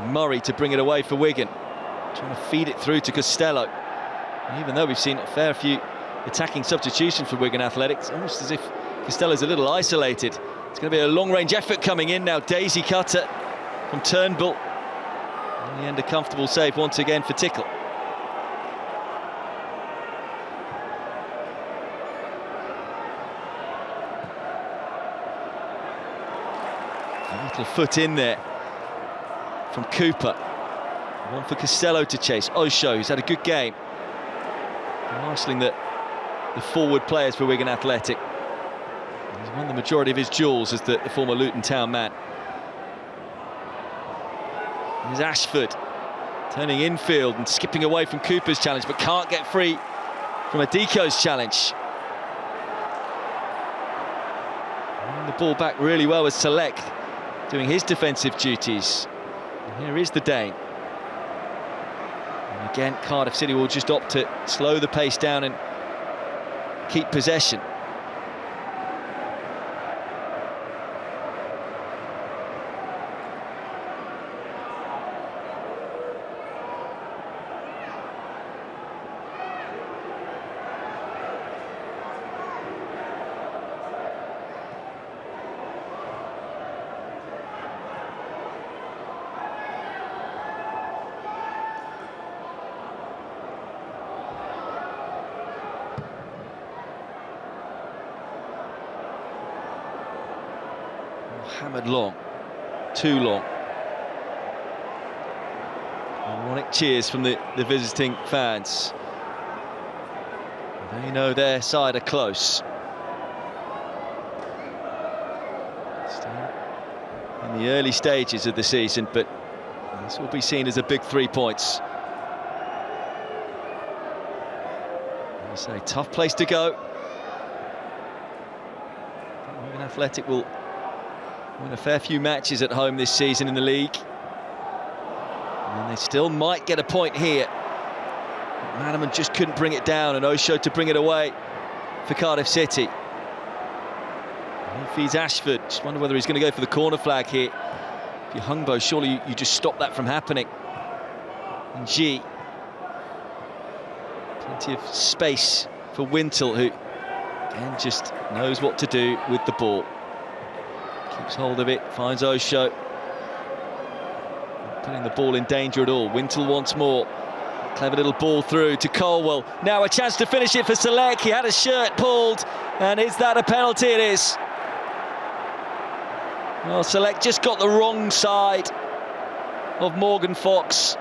Murray to bring it away for Wigan. Trying to feed it through to Costello. And even though we've seen a fair few attacking substitutions for Wigan Athletics, almost as if Costello's a little isolated. It's going to be a long-range effort coming in now. Daisy cutter from Turnbull. In the end, a comfortable save once again for Tickle. A little foot in there from Cooper. One for Costello to chase. Osho, who's had a good game. Marshalling the forward players for Wigan Athletic. He's won the majority of his duels as the former Luton Town man. Here's Ashford, turning infield and skipping away from Cooper's challenge, but can't get free from Adiko's challenge. And the ball back really well with Select, doing his defensive duties. And here is the Dane. And again, Cardiff City will just opt to slow the pace down and keep possession. Hammered long, too long. Ironic cheers from the visiting fans. They know their side are close. Still in the early stages of the season, but this will be seen as a big 3 points. I say, tough place to go. Wigan Athletic will won a fair few matches at home this season in the league, and they still might get a point here. Manaman just couldn't bring it down, and Osho to bring it away for Cardiff City. He feeds Ashford. Just wonder whether he's going to go for the corner flag here. If you're Hungbo, surely you just stop that from happening. And G, plenty of space for Wintle, who again just knows what to do with the ball. Keeps hold of it, finds Osho. Not putting the ball in danger at all. Wintle once more. Clever little ball through to Colwell. Now a chance to finish it for Select. He had his shirt pulled, and is that a penalty? It is. Well, Select just got the wrong side of Morgan Fox.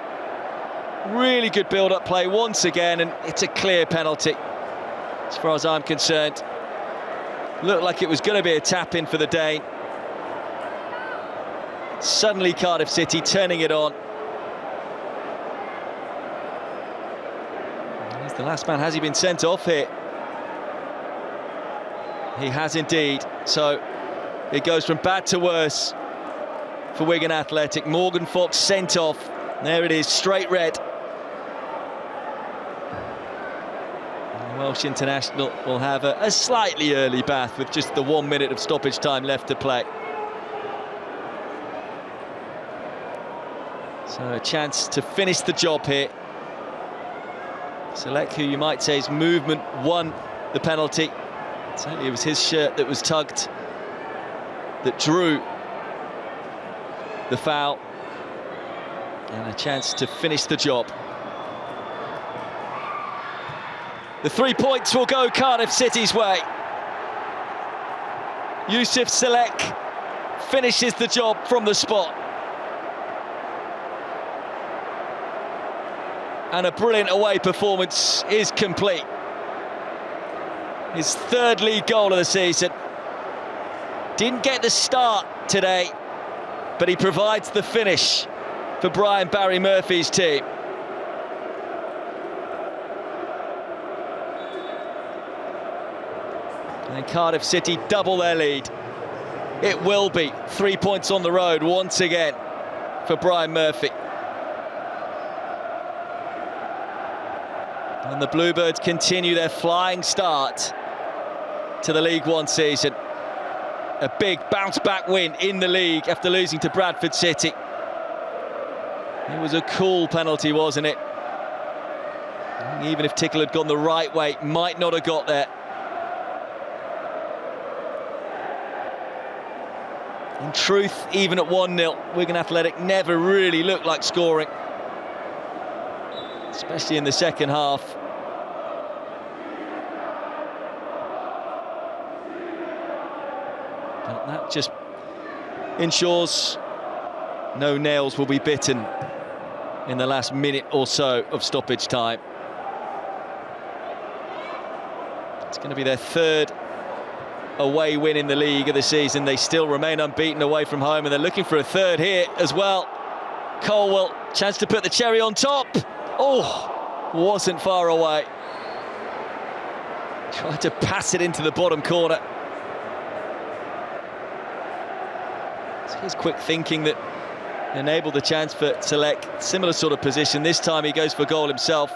Really good build-up play once again, and it's a clear penalty, as far as I'm concerned. Looked like it was going to be a tap-in for the Dane. Suddenly Cardiff City turning it on. He's the last man. Has he been sent off here? He has indeed. So it goes from bad to worse for Wigan Athletic. Morgan Fox sent off. There it is, straight red. The Welsh international will have a slightly early bath with just the 1 minute of stoppage time left to play. So a chance to finish the job here. Select, who you might say his movement won the penalty. Certainly it was his shirt that was tugged that drew the foul. And a chance to finish the job. The 3 points will go Cardiff City's way. Yusuf Select finishes the job from the spot. And a brilliant away performance is complete. His third league goal of the season. Didn't get the start today, but he provides the finish for Brian Barry Murphy's team. And Cardiff City double their lead. It will be 3 points on the road once again for Brian Murphy. And the Bluebirds continue their flying start to the League One season. A big bounce-back win in the league after losing to Bradford City. It was a cool penalty, wasn't it? Even if Tickle had gone the right way, might not have got there. In truth, even at 1-0, Wigan Athletic never really looked like scoring, especially in the second half. But that just ensures no nails will be bitten in the last minute or so of stoppage time. It's going to be their third away win in the league of the season. They still remain unbeaten away from home, and they're looking for a third here as well. Colwell, chance to put the cherry on top. Oh, wasn't far away. Tried to pass it into the bottom corner. So his quick thinking that enabled the chance for Selek. Similar sort of position. This time he goes for goal himself.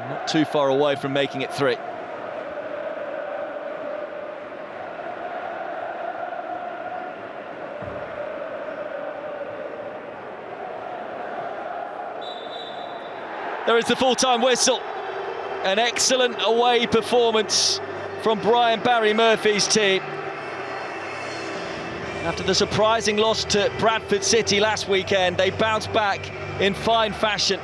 Not too far away from making it 3. There is the full-time whistle. An excellent away performance from Brian Barry Murphy's team. After the surprising loss to Bradford City last weekend, they bounced back in fine fashion.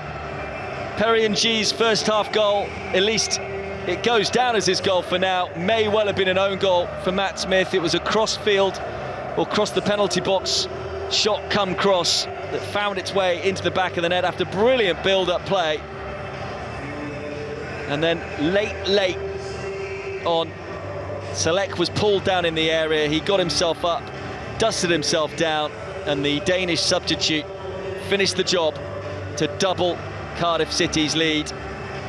Perry Ng's first half goal, at least it goes down as his goal for now, may well have been an own goal for Matt Smith. It was a cross-field, or cross the penalty box, shot come cross that found its way into the back of the net after brilliant build-up play. And then late on, Selek was pulled down in the area. He got himself up, dusted himself down, and the Danish substitute finished the job to double Cardiff City's lead.